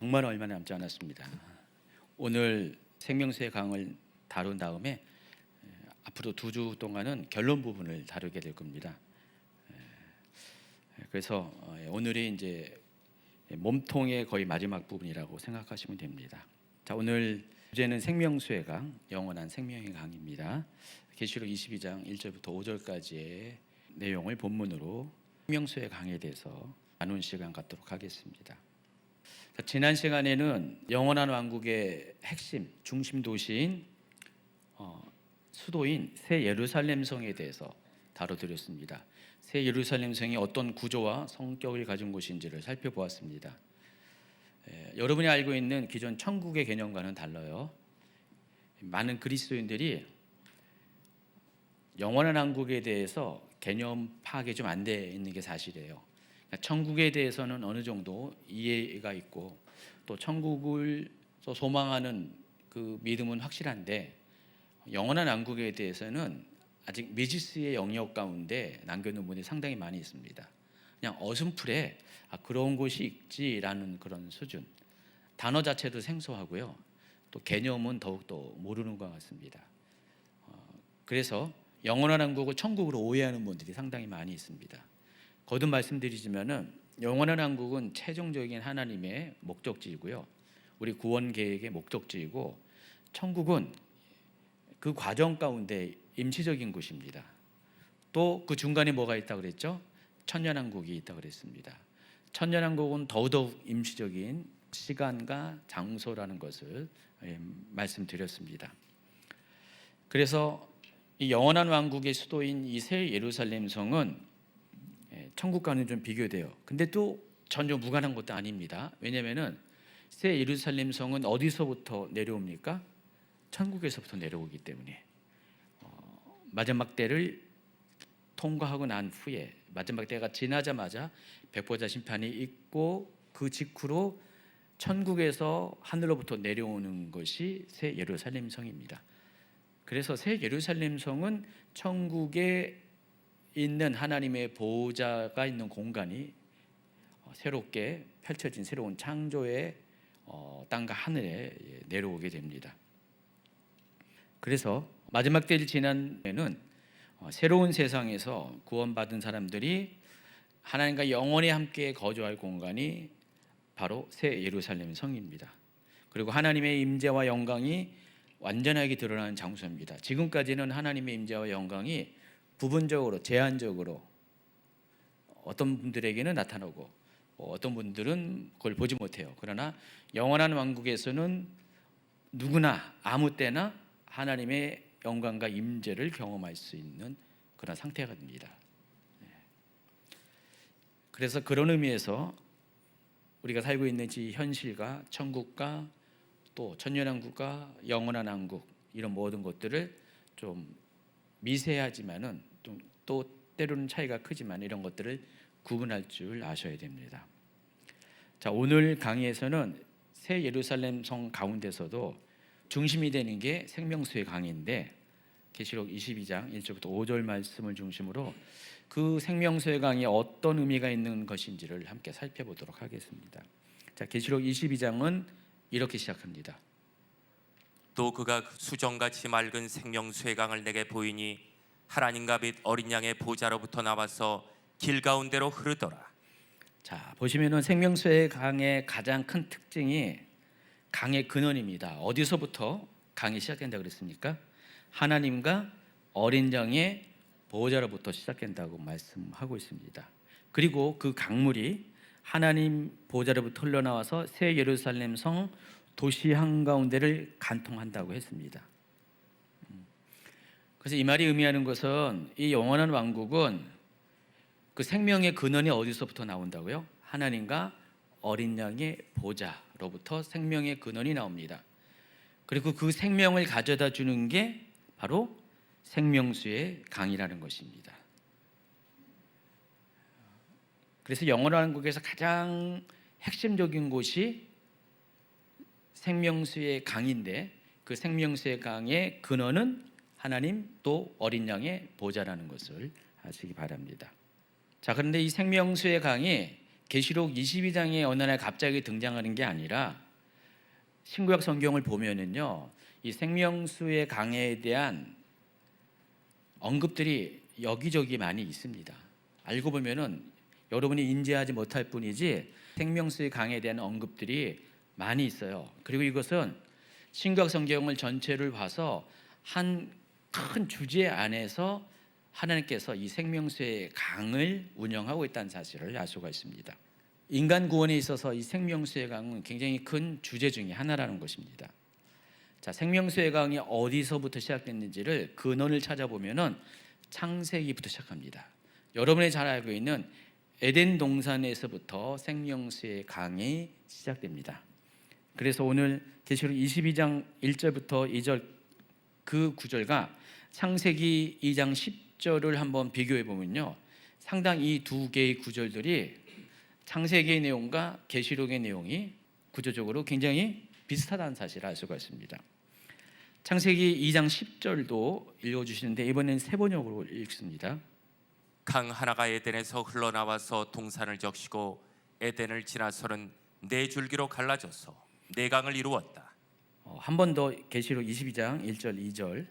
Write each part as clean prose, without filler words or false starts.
정말 얼마 남지 않았습니다. 오늘 생명수의 강을 다룬 다음에 앞으로 2주 동안은 결론 부분을 다루게 될 겁니다. 그래서 오늘이 이제 몸통의 거의 마지막 부분이라고 생각하시면 됩니다. 자, 오늘 주제는 생명수의 강, 영원한 생명의 강입니다. 계시록 22장 1절부터 5절까지의 내용을 본문으로 생명수의 강에 대해서 나눈 시간 갖도록 하겠습니다. 자, 지난 시간에는 영원한 왕국의 핵심, 중심 도시인 수도인 새 예루살렘 성에 대해서 다뤄드렸습니다. 새 예루살렘 성이 어떤 구조와 성격을 가진 곳인지를 살펴보았습니다. 여러분이 알고 있는 기존 천국의 개념과는 달라요. 많은 그리스도인들이 영원한 왕국에 대해서 개념 파악이 좀 안 돼 있는 게 사실이에요. 천국에 대해서는 어느 정도 이해가 있고 또 천국을 소망하는 그 믿음은 확실한데 영원한 왕국에 대해서는 아직 미지수의 영역 가운데 남겨놓은 분이 상당히 많이 있습니다. 그냥 어슴풀에 그런 곳이 있지라는 그런 수준. 단어 자체도 생소하고요. 또 개념은 더욱더 모르는 것 같습니다. 그래서 영원한 왕국을 천국으로 오해하는 분들이 상당히 많이 있습니다. 거듭 말씀드리지만은 영원한 왕국은 최종적인 하나님의 목적지이고요. 우리 구원 계획의 목적지이고 천국은 그 과정 가운데 임시적인 곳입니다. 또 그 중간에 뭐가 있다고 그랬죠? 천년왕국이 있다고 그랬습니다. 천년왕국은 더더욱 임시적인 시간과 장소라는 것을 말씀드렸습니다. 그래서 이 영원한 왕국의 수도인 이 새 예루살렘 성은 천국과는 좀 비교돼요. 근데 또 전혀 무관한 것도 아닙니다. 왜냐하면 새 예루살렘 성은 어디서부터 내려옵니까? 천국에서부터 내려오기 때문에 마지막 때를 통과하고 난 후에 마지막 때가 지나자마자 백보자 심판이 있고 그 직후로 천국에서 하늘로부터 내려오는 것이 새 예루살렘 성입니다. 그래서 새 예루살렘 성은 천국에 있는 하나님의 보호자가 있는 공간이 새롭게 펼쳐진 새로운 창조의 땅과 하늘에 내려오게 됩니다. 그래서 마지막 때를 지난 후에는 새로운 세상에서 구원받은 사람들이 하나님과 영원히 함께 거주할 공간이 바로 새 예루살렘 성입니다. 그리고 하나님의 임재와 영광이 완전하게 드러나는 장소입니다. 지금까지는 하나님의 임재와 영광이 부분적으로 제한적으로 어떤 분들에게는 나타나고 어떤 분들은 그걸 보지 못해요. 그러나 영원한 왕국에서는 누구나 아무 때나 하나님의 영광과 임재를 경험할 수 있는 그런 상태가 됩니다. 그래서 그런 의미에서 우리가 살고 있는 이 현실과 천국과 또 천년왕국과 영원한 왕국 이런 모든 것들을 좀 미세하지만은 또 때로는 차이가 크지만 이런 것들을 구분할 줄 아셔야 됩니다. 자, 오늘 강의에서는 새 예루살렘 성 가운데서도 중심이 되는 게 생명수의 강인데 계시록 22장 1절부터 5절 말씀을 중심으로 그 생명수의 강이 어떤 의미가 있는 것인지를 함께 살펴보도록 하겠습니다. 자, 계시록 22장은 이렇게 시작합니다. 또 그가 수정같이 맑은 생명수의 강을 내게 보이니 하나님과 빛 어린 양의 보좌로부터 나와서 길 가운데로 흐르더라. 자, 보시면은 생명수의 강의 가장 큰 특징이 강의 근원입니다. 어디서부터 강이 시작된다 그랬습니까? 하나님과 어린 양의 보좌로부터 시작된다고 말씀하고 있습니다. 그리고 그 강물이 하나님 보좌로부터 흘러나와서 새 예루살렘 성 도시 한가운데를 관통한다고 했습니다. 그래서 이 말이 의미하는 것은 이 영원한 왕국은 그 생명의 근원이 어디서부터 나온다고요? 하나님과 어린 양의 보좌로부터 생명의 근원이 나옵니다. 그리고 그 생명을 가져다 주는 게 바로 생명수의 강이라는 것입니다. 그래서 영원한 왕국에서 가장 핵심적인 곳이 생명수의 강인데 그 생명수의 강의 근원은 하나님 또 어린 양의 보좌라는 것을 아시기 바랍니다. 자, 그런데 이 생명수의 강이 계시록 22장에 어느 날 갑자기 등장하는 게 아니라 신구약 성경을 보면은요, 이 생명수의 강에 대한 언급들이 여기저기 많이 있습니다. 알고 보면은 여러분이 인지하지 못할 뿐이지 생명수의 강에 대한 언급들이 많이 있어요. 그리고 이것은 신구약 성경을 전체를 봐서 한 큰 주제 안에서 하나님께서 이 생명수의 강을 운영하고 있다는 사실을 알 수가 있습니다. 인간 구원에 있어서 이 생명수의 강은 굉장히 큰 주제 중에 하나라는 것입니다. 자, 생명수의 강이 어디서부터 시작됐는지를 근원을 찾아보면은 창세기부터 시작합니다. 여러분이 잘 알고 있는 에덴 동산에서부터 생명수의 강이 시작됩니다. 그래서 오늘 계시록 22장 1절부터 2절 그 구절과 창세기 2장 10절을 한번 비교해 보면요, 상당히 이 두 개의 구절들이 창세기의 내용과 계시록의 내용이 구조적으로 굉장히 비슷하다는 사실을 알 수가 있습니다. 창세기 2장 10절도 읽어주시는데 이번엔 세 번역으로 읽습니다. 강 하나가 에덴에서 흘러나와서 동산을 적시고 에덴을 지나서는 네 줄기로 갈라져서 네 강을 이루었다. 한 번 더 계시록 22장 1절 2절.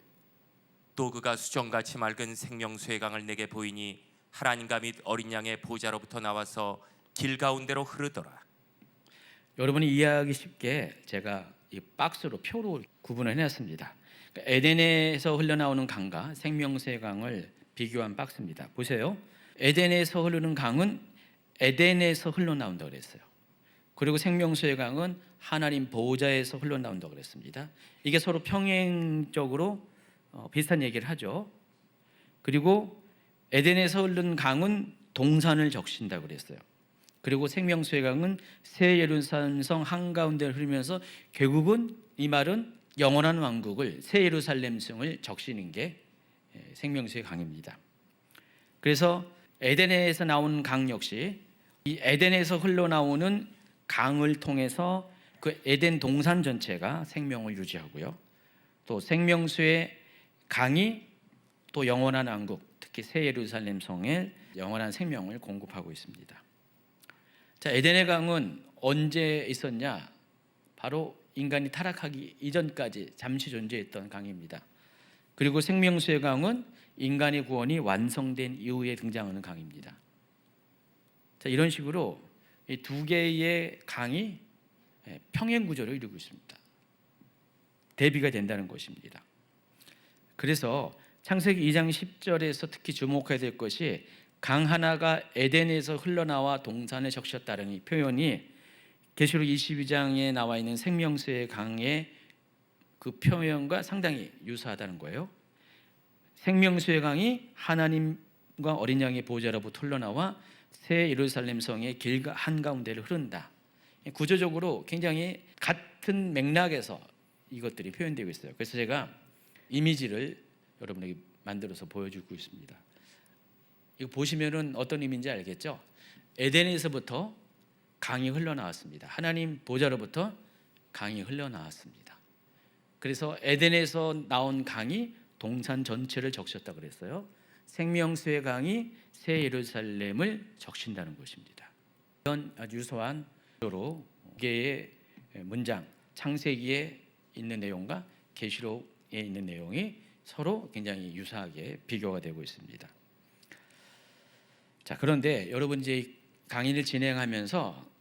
또 그가 수정같이 맑은 생명수의 강을 내게 보이니 하나님과 및 어린 양의 보좌로부터 나와서 길 가운데로 흐르더라. 여러분이 이해하기 쉽게 제가 이 박스로 표로 구분을 해놨습니다. 그러니까 에덴에서 흘러나오는 강과 생명수의 강을 비교한 박스입니다. 보세요. 에덴에서 흐르는 강은 에덴에서 흘러나온다고 그랬어요. 그리고 생명수의 강은 하나님 보호자에서 흘러나온다고 그랬습니다. 이게 서로 평행적으로 비슷한 얘기를 하죠. 그리고 에덴에서 흐르는 강은 동산을 적신다고 그랬어요. 그리고 생명수의 강은 새 예루살렘 성 한가운데 흐르면서 결국은 이 말은 영원한 왕국을 새 예루살렘 성을 적시는 게 생명수의 강입니다. 그래서 에덴에서 나오는 강 역시 이 에덴에서 흘러나오는 강을 통해서 그 에덴 동산 전체가 생명을 유지하고요. 또 생명수의 강이 또 영원한 왕국, 특히 새 예루살렘 성에 영원한 생명을 공급하고 있습니다. 자, 에덴의 강은 언제 있었냐? 바로 인간이 타락하기 이전까지 잠시 존재했던 강입니다. 그리고 생명수의 강은 인간의 구원이 완성된 이후에 등장하는 강입니다. 자, 이런 식으로 이 두 개의 강이 평행 구조를 이루고 있습니다. 대비가 된다는 것입니다. 그래서 창세기 2장 10절에서 특히 주목해야 될 것이 강 하나가 에덴에서 흘러나와 동산을 적셨다는 이 표현이 계시록 22장에 나와 있는 생명수의 강의 그 표현과 상당히 유사하다는 거예요. 생명수의 강이 하나님과 어린 양의 보좌로부터 흘러나와 새 예루살렘 성의 길 한가운데를 흐른다. 구조적으로 굉장히 같은 맥락에서 이것들이 표현되고 있어요. 그래서 제가 이미지를 여러분에게 만들어서 보여주고 있습니다. 이거 보시면은 어떤 의미인지 알겠죠? 에덴에서부터 강이 흘러나왔습니다. 하나님 보좌로부터 강이 흘러나왔습니다. 그래서 에덴에서 나온 강이 동산 전체를 적셨다 그랬어요. 생명수의 강이 새 예루살렘을 적신다는 것입니다. 이런 아주 유사한 로 개의 문장, 창세기에 있는 내용과 계시록에 있는 내용이 서로 굉장히 유사하게 비교가 되고 있습니다. 자, 그런데 여러분 이제 강의를 진행하면서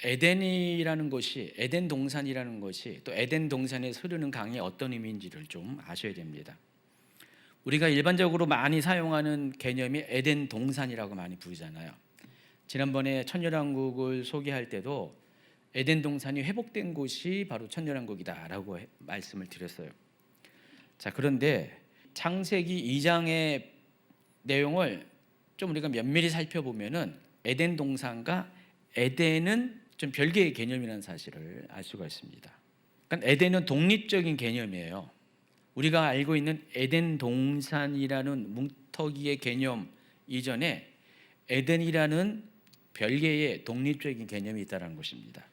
에덴이라는 것이, 에덴 동산이라는 것이 또 에덴 동산에서 흐르는 강이 어떤 의미인지를 좀 아셔야 됩니다. 우리가 일반적으로 많이 사용하는 개념이 에덴 동산이라고 많이 부르잖아요. 지난번에 천년왕국을 소개할 때도 에덴 동산이 회복된 곳이 바로 천년왕국이다라고 말씀을 드렸어요. 자, 그런데 창세기 2장의 내용을 좀 우리가 면밀히 살펴보면은 에덴 동산과 에덴은 좀 별개의 개념이라는 사실을 알 수가 있습니다. 그러니까 에덴은 독립적인 개념이에요. 우리가 알고 있는 에덴 동산이라는 뭉터기의 개념 이전에 에덴이라는 별개의 독립적인 개념이 있다는 것입니다.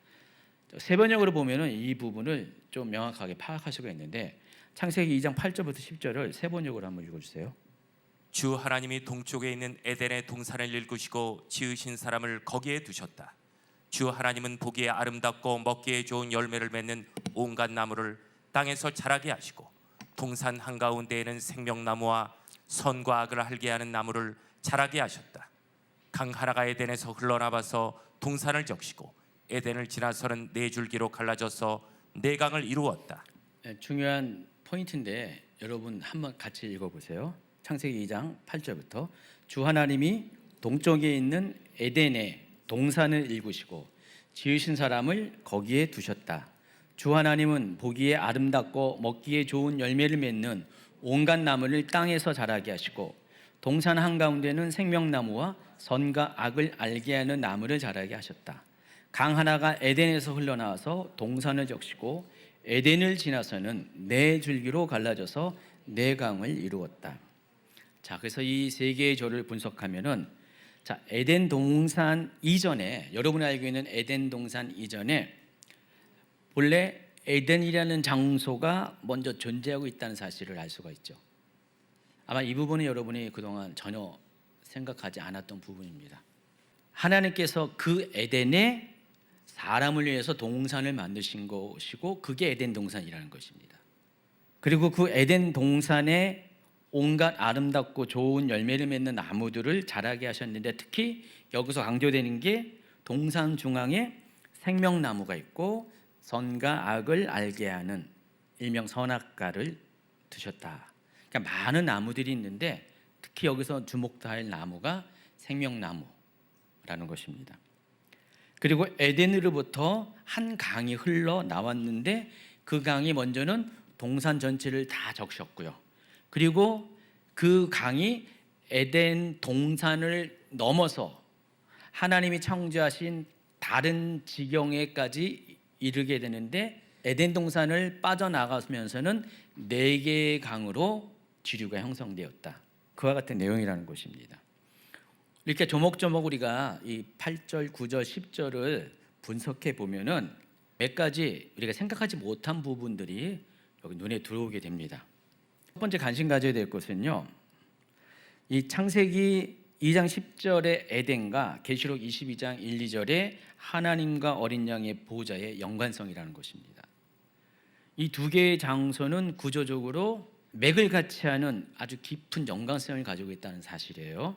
세 번역으로 보면은 이 부분을 좀 명확하게 파악할 수가 있는데 창세기 2장 8절부터 10절을 세 번역으로 한번 읽어주세요. 주 하나님이 동쪽에 있는 에덴의 동산을 일구시고 지으신 사람을 거기에 두셨다. 주 하나님은 보기에 아름답고 먹기에 좋은 열매를 맺는 온갖 나무를 땅에서 자라게 하시고 동산 한가운데에는 생명나무와 선과 악을 알게 하는 나무를 자라게 하셨다. 강 하나가 에덴에서 흘러나와서 동산을 적시고 에덴을 지나서는 네 줄기로 갈라져서 네 강을 이루었다. 중요한 포인트인데 여러분 한번 같이 읽어보세요. 창세기 2장 8절부터 주 하나님이 동쪽에 있는 에덴에 동산을 일구시고 지으신 사람을 거기에 두셨다. 주 하나님은 보기에 아름답고 먹기에 좋은 열매를 맺는 온갖 나무를 땅에서 자라게 하시고 동산 한가운데는 생명나무와 선과 악을 알게 하는 나무를 자라게 하셨다. 강 하나가 에덴에서 흘러나와서 동산을 적시고 에덴을 지나서는 네 줄기로 갈라져서 네 강을 이루었다. 자, 그래서 이 세 개의 조를 분석하면은 자, 에덴 동산 이전에 여러분이 알고 있는 에덴 동산 이전에 본래 에덴이라는 장소가 먼저 존재하고 있다는 사실을 알 수가 있죠. 아마 이 부분은 여러분이 그동안 전혀 생각하지 않았던 부분입니다. 하나님께서 그 에덴에 사람을 위해서 동산을 만드신 것이고 그게 에덴 동산이라는 것입니다. 그리고 그 에덴 동산에 온갖 아름답고 좋은 열매를 맺는 나무들을 자라게 하셨는데 특히 여기서 강조되는 게 동산 중앙에 생명나무가 있고 선과 악을 알게 하는 일명 선악과를 두셨다. 그러니까 많은 나무들이 있는데 특히 여기서 주목할 나무가 생명나무라는 것입니다. 그리고 에덴으로부터 한 강이 흘러 나왔는데 그 강이 먼저는 동산 전체를 다 적셨고요. 그리고 그 강이 에덴 동산을 넘어서 하나님이 창조하신 다른 지경에까지 이르게 되는데 에덴 동산을 빠져나가면서는 네 개의 강으로 지류가 형성되었다. 그와 같은 내용이라는 것입니다. 이렇게 조목조목 우리가 이 8절, 9절, 10절을 분석해 보면은 몇 가지 우리가 생각하지 못한 부분들이 여기 눈에 들어오게 됩니다. 첫 번째 관심 가져야 될 것은요, 이 창세기 2장 10절의 에덴과 계시록 22장 1, 2절의 하나님과 어린 양의 보호자의 연관성이라는 것입니다. 이 두 개의 장소는 구조적으로 맥을 같이 하는 아주 깊은 연관성을 가지고 있다는 사실이에요.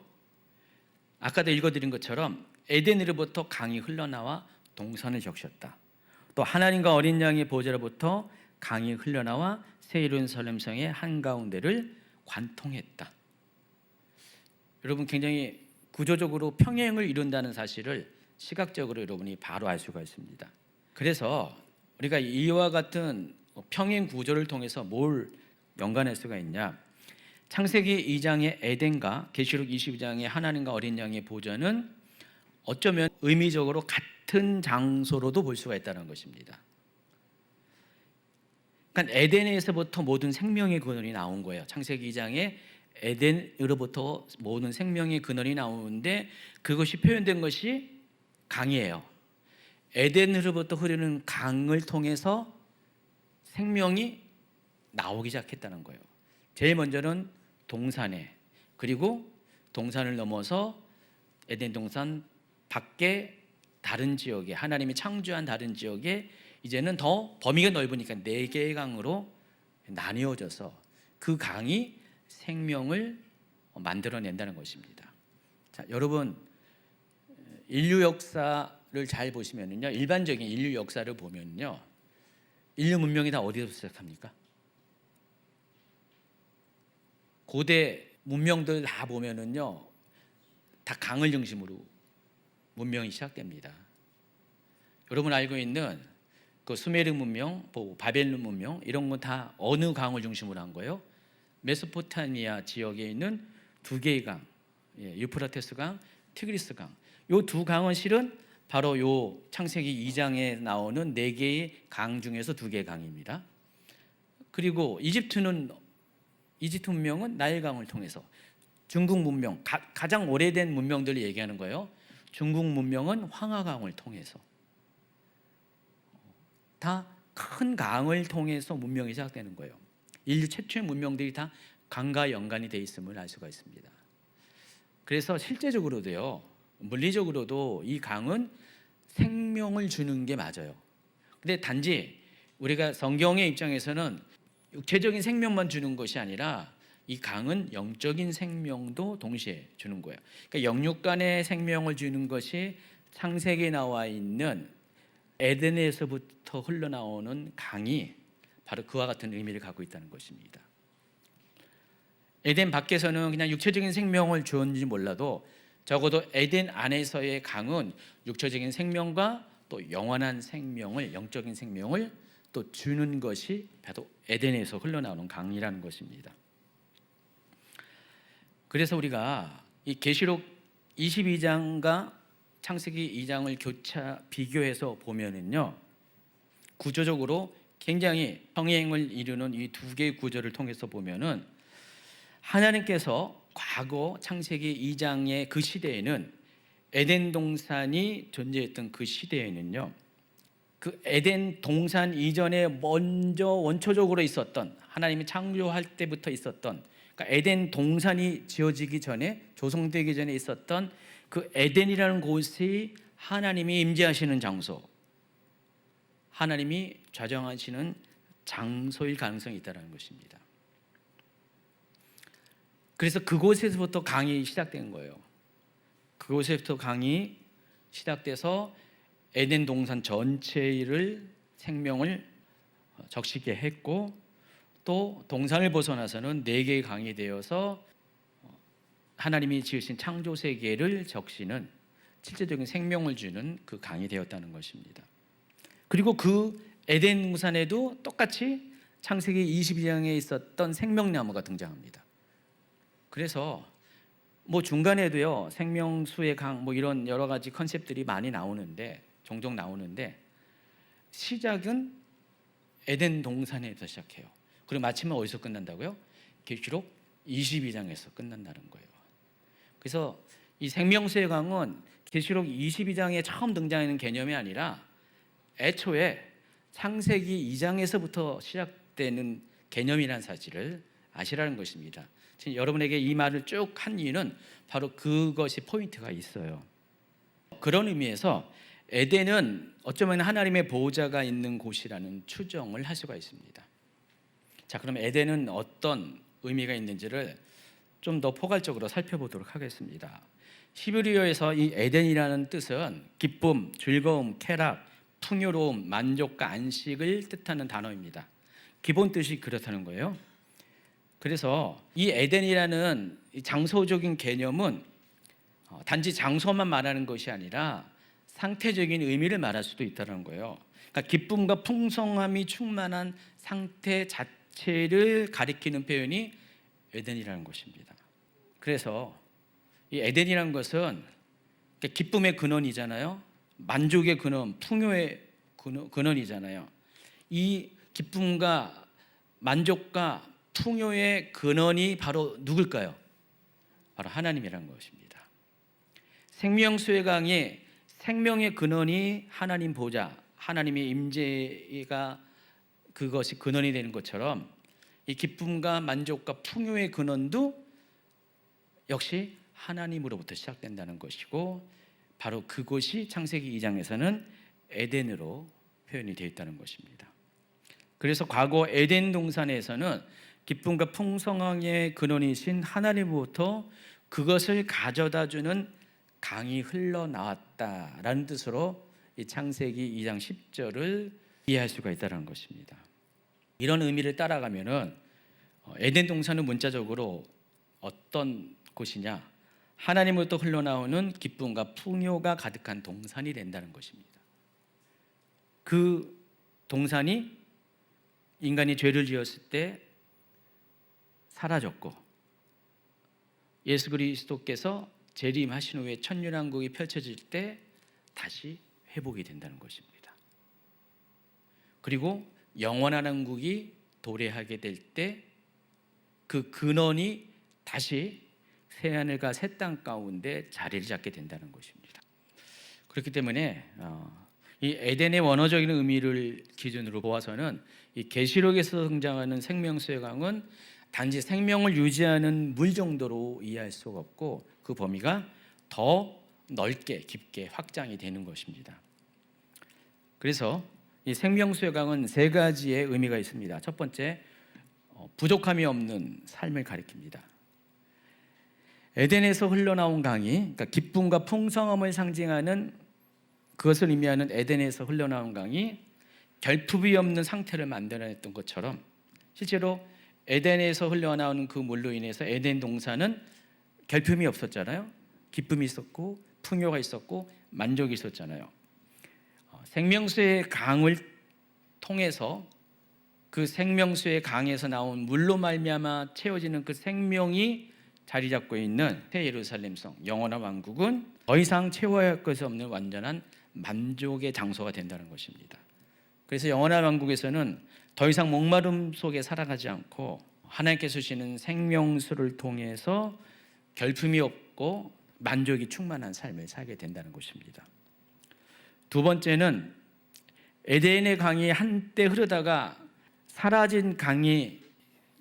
아까도 읽어드린 것처럼 에덴으로부터 강이 흘러나와 동산을 적셨다. 또 하나님과 어린 양의 보호자로부터 강이 흘러나와 새 이룬 설렘성의 한가운데를 관통했다. 여러분 굉장히 구조적으로 평행을 이룬다는 사실을 시각적으로 여러분이 바로 알 수가 있습니다. 그래서 우리가 이와 같은 평행 구조를 통해서 뭘 연관할 수가 있냐? 창세기 2장의 에덴과 계시록 22장의 하나님과 어린 양의 보좌는 어쩌면 의미적으로 같은 장소로도 볼 수가 있다는 것입니다. 그러니까 에덴에서부터 모든 생명의 근원이 나온 거예요. 창세기 2장에 에덴으로부터 모든 생명의 근원이 나오는데 그것이 표현된 것이 강이에요. 에덴으로부터 흐르는 강을 통해서 생명이 나오기 시작했다는 거예요. 제일 먼저는 동산에, 그리고 동산을 넘어서 에덴 동산 밖에 다른 지역에, 하나님이 창조한 다른 지역에 이제는 더 범위가 넓으니까 네 개의 강으로 나뉘어져서 그 강이 생명을 만들어낸다는 것입니다. 자, 여러분 인류 역사를 잘 보시면요, 일반적인 인류 역사를 보면요, 인류 문명이 다 어디서 시작합니까? 고대 문명들 다 보면은요, 다 강을 중심으로 문명이 시작됩니다. 여러분 알고 있는 그 수메르 문명, 바벨론 문명 이런 건 다 어느 강을 중심으로 한 거예요? 메소포타미아 지역에 있는 두 개의 강, 유프라테스 강, 티그리스 강. 이 두 강은 실은 바로 요 창세기 2장에 나오는 네 개의 강 중에서 두 개의 강입니다. 그리고 이집트 문명은 나일강을 통해서, 중국 문명, 가장 오래된 문명들을 얘기하는 거예요. 중국 문명은 황하강을 통해서, 다 큰 강을 통해서 문명이 시작되는 거예요. 인류 최초의 문명들이 다 강과 연관이 돼 있음을 알 수가 있습니다. 그래서 실제적으로도요, 물리적으로도 이 강은 생명을 주는 게 맞아요. 근데 단지 우리가 성경의 입장에서는 육체적인 생명만 주는 것이 아니라 이 강은 영적인 생명도 동시에 주는 거예요. 그러니까 영육간의 생명을 주는 것이 창세기에 나와 있는 에덴에서부터 흘러나오는 강이 바로 그와 같은 의미를 갖고 있다는 것입니다. 에덴 밖에서는 그냥 육체적인 생명을 주었는지 몰라도 적어도 에덴 안에서의 강은 육체적인 생명과 또 영원한 생명을, 영적인 생명을 또 주는 것이 바로 에덴에서 흘러나오는 강이라는 것입니다. 그래서 우리가 이 계시록 22장과 창세기 2장을 교차 비교해서 보면은요, 구조적으로 굉장히 평행을 이루는 이 두 개의 구조를 통해서 보면은 하나님께서 과거 창세기 2장의 그 시대에는 에덴 동산이 존재했던 그 시대에는요, 그 에덴 동산 이전에 먼저 원초적으로 있었던, 하나님이 창조할 때부터 있었던, 그러니까 에덴 동산이 지어지기 전에, 조성되기 전에 있었던 그 에덴이라는 곳이 하나님이 임재하시는 장소, 하나님이 좌정하시는 장소일 가능성이 있다는 것입니다. 그래서 그곳에서부터 강이 시작된 거예요. 그곳에서부터 강이 시작돼서 에덴 동산 전체를 생명을 적시게 했고, 또 동산을 벗어나서는 네 개의 강이 되어서 하나님이 지으신 창조 세계를 적시는 실제적인 생명을 주는 그 강이 되었다는 것입니다. 그리고 그 에덴 동산에도 똑같이 창세기 22장에 있었던 생명나무가 등장합니다. 그래서 뭐 중간에도요, 생명수의 강 뭐 이런 여러 가지 컨셉들이 많이 나오는데, 종종 나오는데, 시작은 에덴 동산에서 시작해요. 그리고 마침은 어디서 끝난다고요? 계시록 22장에서 끝난다는 거예요. 그래서 이 생명수의 강은 계시록 22장에 처음 등장하는 개념이 아니라 애초에 창세기 2장에서부터 시작되는 개념이라는 사실을 아시라는 것입니다. 지금 여러분에게 이 말을 쭉 한 이유는 바로 그것이 포인트가 있어요. 그런 의미에서 에덴은 어쩌면 하나님의 보호자가 있는 곳이라는 추정을 할 수가 있습니다. 자, 그럼 에덴은 어떤 의미가 있는지를 좀 더 포괄적으로 살펴보도록 하겠습니다. 히브리어에서 이 에덴이라는 뜻은 기쁨, 즐거움, 쾌락, 풍요로움, 만족과 안식을 뜻하는 단어입니다. 기본 뜻이 그렇다는 거예요. 그래서 이 에덴이라는 장소적인 개념은 단지 장소만 말하는 것이 아니라 상태적인 의미를 말할 수도 있다는 거예요. 그러니까 기쁨과 풍성함이 충만한 상태 자체를 가리키는 표현이 에덴이라는 것입니다. 그래서 이 에덴이라는 것은 기쁨의 근원이잖아요. 만족의 근원, 풍요의 근원이잖아요. 이 기쁨과 만족과 풍요의 근원이 바로 누굴까요? 바로 하나님이라는 것입니다. 생명수의 강의 생명의 근원이 하나님 보좌, 하나님의 임재가 그것이 근원이 되는 것처럼 이 기쁨과 만족과 풍요의 근원도 역시 하나님으로부터 시작된다는 것이고, 바로 그곳이 창세기 2장에서는 에덴으로 표현이 되어 있다는 것입니다. 그래서 과거 에덴 동산에서는 기쁨과 풍성함의 근원이신 하나님으로부터 그것을 가져다주는 강이 흘러나왔다라는 뜻으로 이 창세기 2장 10절을 이해할 수가 있다는 것입니다. 이런 의미를 따라가면은 에덴 동산은 문자적으로 어떤 곳이냐? 하나님으로부터 흘러나오는 기쁨과 풍요가 가득한 동산이 된다는 것입니다. 그 동산이 인간이 죄를 지었을 때 사라졌고, 예수 그리스도께서 재림하신 후에 천년왕국이 펼쳐질 때 다시 회복이 된다는 것입니다. 그리고 영원한 왕국이 도래하게 될 때 그 근원이 다시 새하늘과 새 땅 가운데 자리를 잡게 된다는 것입니다. 그렇기 때문에 이 에덴의 원어적인 의미를 기준으로 보아서는 이 계시록에서 등장하는 생명수의 강은 단지 생명을 유지하는 물 정도로 이해할 수가 없고 그 범위가 더 넓게 깊게 확장이 되는 것입니다. 그래서 이 생명수의 강은 세 가지의 의미가 있습니다. 첫 번째, 부족함이 없는 삶을 가리킵니다. 에덴에서 흘러나온 강이, 그러니까 기쁨과 풍성함을 상징하는 그것을 의미하는 에덴에서 흘러나온 강이 결핍이 없는 상태를 만들어냈던 것처럼 실제로 에덴에서 흘러나오는 그 물로 인해서 에덴 동산은 결핍이 없었잖아요. 기쁨이 있었고 풍요가 있었고 만족이 있었잖아요. 생명수의 강을 통해서 그 생명수의 강에서 나온 물로 말미암아 채워지는 그 생명이 자리 잡고 있는 새 예루살렘성 영원한 왕국은 더 이상 채워야 할 것이 없는 완전한 만족의 장소가 된다는 것입니다. 그래서 영원한 왕국에서는 더 이상 목마름 속에 살아가지 않고 하나님께서 주시는 생명수를 통해서 결핍이 없고 만족이 충만한 삶을 살게 된다는 것입니다. 두 번째는 에덴의 강이 한때 흐르다가 사라진 강이,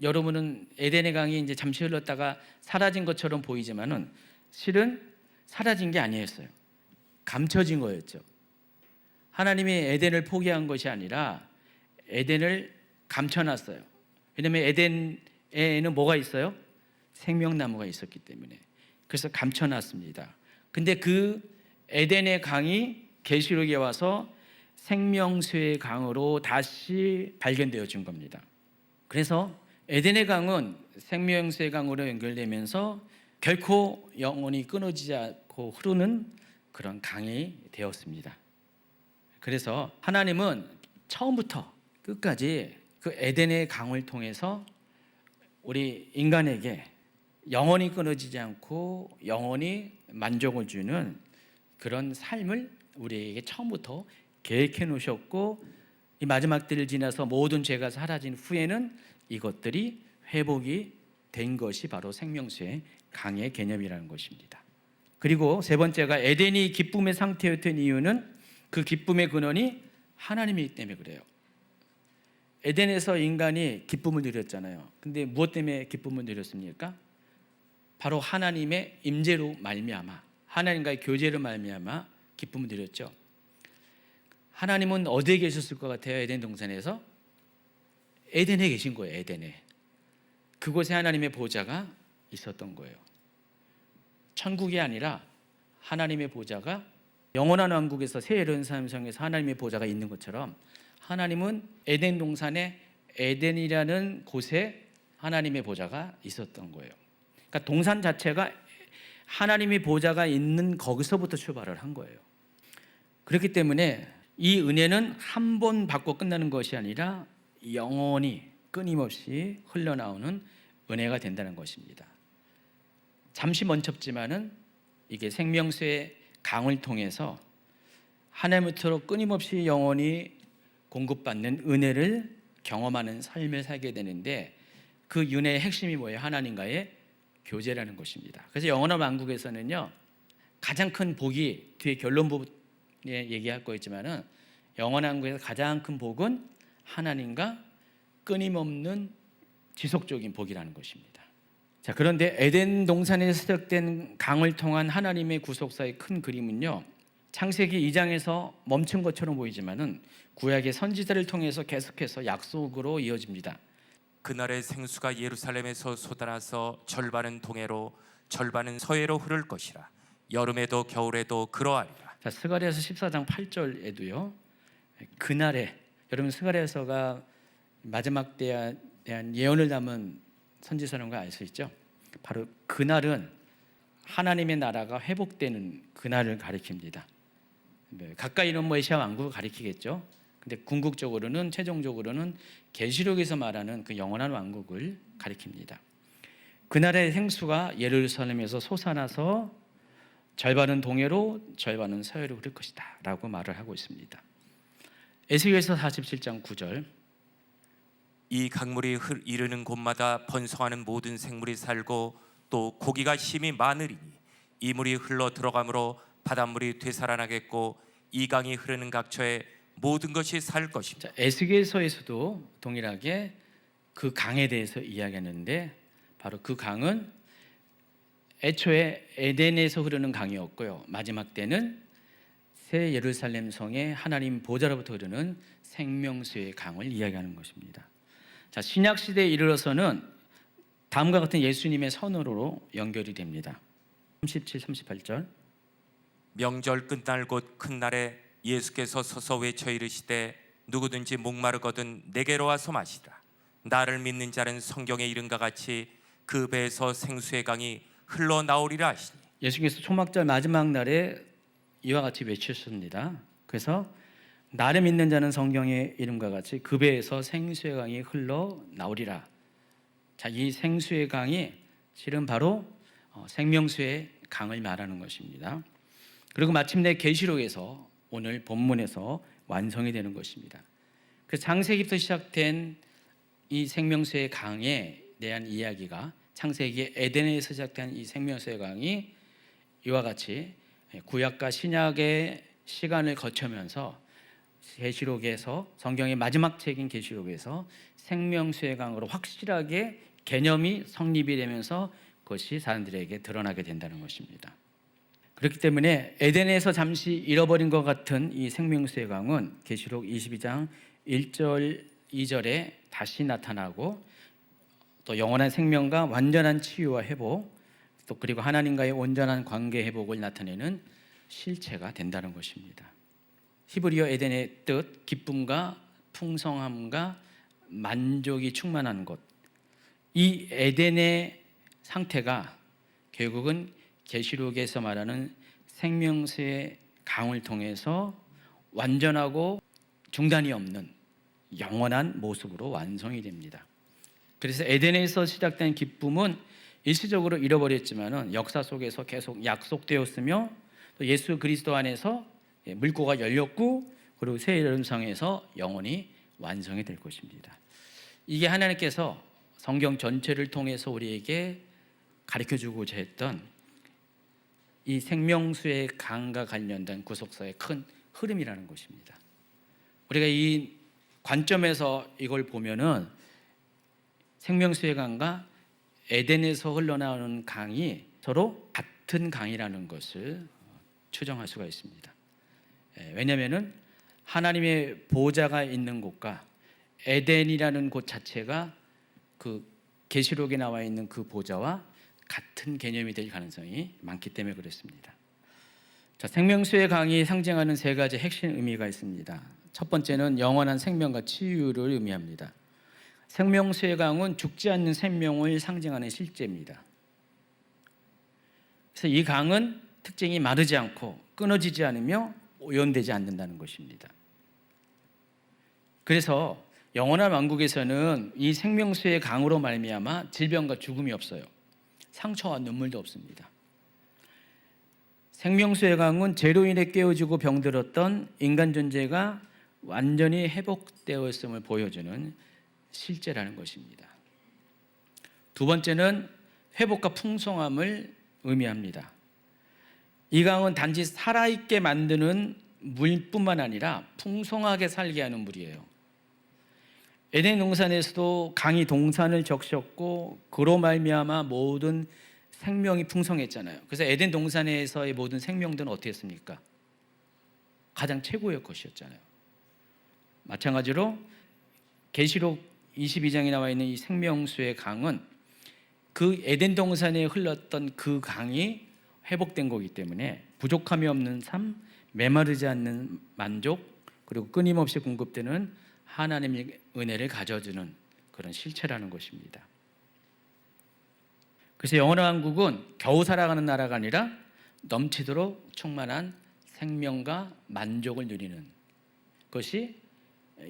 여러분은 에덴의 강이 이제 잠시 흘렀다가 사라진 것처럼 보이지만은 실은 사라진 게 아니었어요. 감춰진 거였죠. 하나님이 에덴을 포기한 것이 아니라 에덴을 감춰놨어요. 왜냐하면 에덴에는 뭐가 있어요? 생명나무가 있었기 때문에. 그래서 감춰놨습니다. 근데 그 에덴의 강이 계시록에 와서 생명수의 강으로 다시 발견되어진 겁니다. 그래서 에덴의 강은 생명수의 강으로 연결되면서 결코 영원히 끊어지지 않고 흐르는 그런 강이 되었습니다. 그래서 하나님은 처음부터 끝까지 그 에덴의 강을 통해서 우리 인간에게 영원히 끊어지지 않고 영원히 만족을 주는 그런 삶을 우리에게 처음부터 계획해 놓으셨고, 이 마지막 때를 지나서 모든 죄가 사라진 후에는 이것들이 회복이 된 것이 바로 생명수의 강의 개념이라는 것입니다. 그리고 세 번째가 에덴이 기쁨의 상태였던 이유는 그 기쁨의 근원이 하나님이기 때문에 그래요. 에덴에서 인간이 기쁨을 누렸잖아요. 근데 무엇 때문에 기쁨을 누렸습니까? 바로 하나님의 임재로 말미암아, 하나님과의 교제로 말미암아 기쁨을 누렸죠. 하나님은 어디에 계셨을 것 같아요? 에덴 동산에서? 에덴에 계신 거예요. 에덴에. 그곳에 하나님의 보좌가 있었던 거예요. 천국이 아니라 하나님의 보좌가 영원한 왕국에서 새 예루살렘 성에서 하나님의 보좌가 있는 것처럼 하나님은 에덴 동산에 에덴이라는 곳에 하나님의 보좌가 있었던 거예요. 그러니까 동산 자체가 하나님의 보좌가 있는 거기서부터 출발을 한 거예요. 그렇기 때문에 이 은혜는 한 번 받고 끝나는 것이 아니라 영원히 끊임없이 흘러나오는 은혜가 된다는 것입니다. 잠시 멈췄지만은 이게 생명수의 강을 통해서 하나님으로부터 끊임없이 영원히 공급받는 은혜를 경험하는 삶을 살게 되는데, 그 은혜의 핵심이 뭐예요? 하나님과의 교제라는 것입니다. 그래서 영원한 왕국에서는요, 가장 큰 복이 뒤에 결론 부분에 얘기할 거였지만은 영원한 왕국에서 가장 큰 복은 하나님과 끊임없는 지속적인 복이라는 것입니다. 자, 그런데 에덴 동산에 시작된 강을 통한 하나님의 구속사의 큰 그림은요, 창세기 2장에서 멈춘 것처럼 보이지만은 구약의 선지자를 통해서 계속해서 약속으로 이어집니다. 그날의 생수가 예루살렘에서 솟아나서 절반은 동해로 절반은 서해로 흐를 것이라. 여름에도 겨울에도 그러하리라. 자, 스가랴서 14장 8절에도요, 그날에, 여러분 스가랴서가 마지막 때에 대한 예언을 담은 선지서라는 걸 알 수 있죠? 바로 그날은 하나님의 나라가 회복되는 그날을 가리킵니다. 가까이는 메시아 왕국을 가리키겠죠. 근데 궁극적으로는, 최종적으로는 계시록에서 말하는 그 영원한 왕국을 가리킵니다. 그날의 생수가 예루살렘에서 솟아나서 절반은 동해로 절반은 서해로 흐를 것이다 라고 말을 하고 있습니다. 에스겔서 47장 9절, 이 강물이 이르는 곳마다 번성하는 모든 생물이 살고 또 고기가 심히 많으리니 이 물이 흘러 들어가므로 바닷물이 되살아나겠고 이 강이 흐르는 각처에 모든 것이 살 것입니다. 에스겔서에서도 동일하게 그 강에 대해서 이야기하는데 바로 그 강은 애초에 에덴에서 흐르는 강이었고요. 마지막 때는 새 예루살렘 성의 하나님 보좌로부터 흐르는 생명수의 강을 이야기하는 것입니다. 자, 신약 시대에 이르러서는 다음과 같은 예수님의 선언으로 연결이 됩니다. 37, 38절. 명절 끝날 곧 큰 날에 예수께서 서서 외쳐 이르시되 누구든지 목마르거든 내게로 와서 마시라. 나를 믿는 자는 성경에 이른과 같이 그 배에서 생수의 강이 흘러나오리라 하시니. 예수께서 초막절 마지막 날에 이와 같이 외치셨습니다. 그래서 나를 믿는 자는 성경의 이름과 같이 그 배에서 생수의 강이 흘러나오리라. 자, 이 생수의 강이 실은 바로 생명수의 강을 말하는 것입니다. 그리고 마침내 계시록에서 오늘 본문에서 완성이 되는 것입니다. 그 창세기부터 시작된 이 생명수의 강에 대한 이야기가 창세기 에덴에서 시작된 이 생명수의 강이 이와 같이 구약과 신약의 시간을 거쳐면서 계시록에서 성경의 마지막 책인 계시록에서 생명수의 강으로 확실하게 개념이 성립이 되면서 그것이 사람들에게 드러나게 된다는 것입니다. 그렇기 때문에 에덴에서 잠시 잃어버린 것 같은 이 생명수의 강은 계시록 22장 1절 2절에 다시 나타나고 또 영원한 생명과 완전한 치유와 회복 또 그리고 하나님과의 온전한 관계 회복을 나타내는 실체가 된다는 것입니다. 히브리어 에덴의 뜻 기쁨과 풍성함과 만족이 충만한 것, 이 에덴의 상태가 결국은 계시록에서 말하는 생명수의 강을 통해서 완전하고 중단이 없는 영원한 모습으로 완성이 됩니다. 그래서 에덴에서 시작된 기쁨은 일시적으로 잃어버렸지만은 역사 속에서 계속 약속되었으며 또 예수 그리스도 안에서 물고가 열렸고 그리고 새 예루살렘에서 영원히 완성이 될 것입니다. 이게 하나님께서 성경 전체를 통해서 우리에게 가르쳐주고자 했던 이 생명수의 강과 관련된 구속사의 큰 흐름이라는 것입니다. 우리가 이 관점에서 이걸 보면은 생명수의 강과 에덴에서 흘러나오는 강이 서로 같은 강이라는 것을 추정할 수가 있습니다. 왜냐하면은 하나님의 보좌가 있는 곳과 에덴이라는 곳 자체가 그 계시록에 나와 있는 그 보좌와 같은 개념이 될 가능성이 많기 때문에 그렇습니다. 자, 생명수의 강이 상징하는 세 가지 핵심 의미가 있습니다. 첫 번째는 영원한 생명과 치유를 의미합니다. 생명수의 강은 죽지 않는 생명을 상징하는 실제입니다. 그래서 이 강은 특징이 마르지 않고 끊어지지 않으며 오염되지 않는다는 것입니다. 그래서 영원한 왕국에서는 이 생명수의 강으로 말미암아 질병과 죽음이 없어요. 상처와 눈물도 없습니다. 생명수의 강은 죄로 인해 깨어지고 병들었던 인간 존재가 완전히 회복되었음을 보여주는 실제라는 것입니다. 두 번째는 회복과 풍성함을 의미합니다. 이 강은 단지 살아있게 만드는 물뿐만 아니라 풍성하게 살게 하는 물이에요. 에덴 동산에서도 강이 동산을 적셨고 그로 말미암아 모든 생명이 풍성했잖아요. 그래서 에덴 동산에서의 모든 생명들은 어땠습니까? 가장 최고의 것이었잖아요. 마찬가지로 계시록 22장에 나와 있는 이 생명수의 강은 그 에덴 동산에 흘렀던 그 강이 회복된 거기 때문에 부족함이 없는 삶, 메마르지 않는 만족, 그리고 끊임없이 공급되는 하나님의 은혜를 가져주는 그런 실체라는 것입니다. 그래서 영원한 왕국은 겨우 살아가는 나라가 아니라 넘치도록 충만한 생명과 만족을 누리는 것이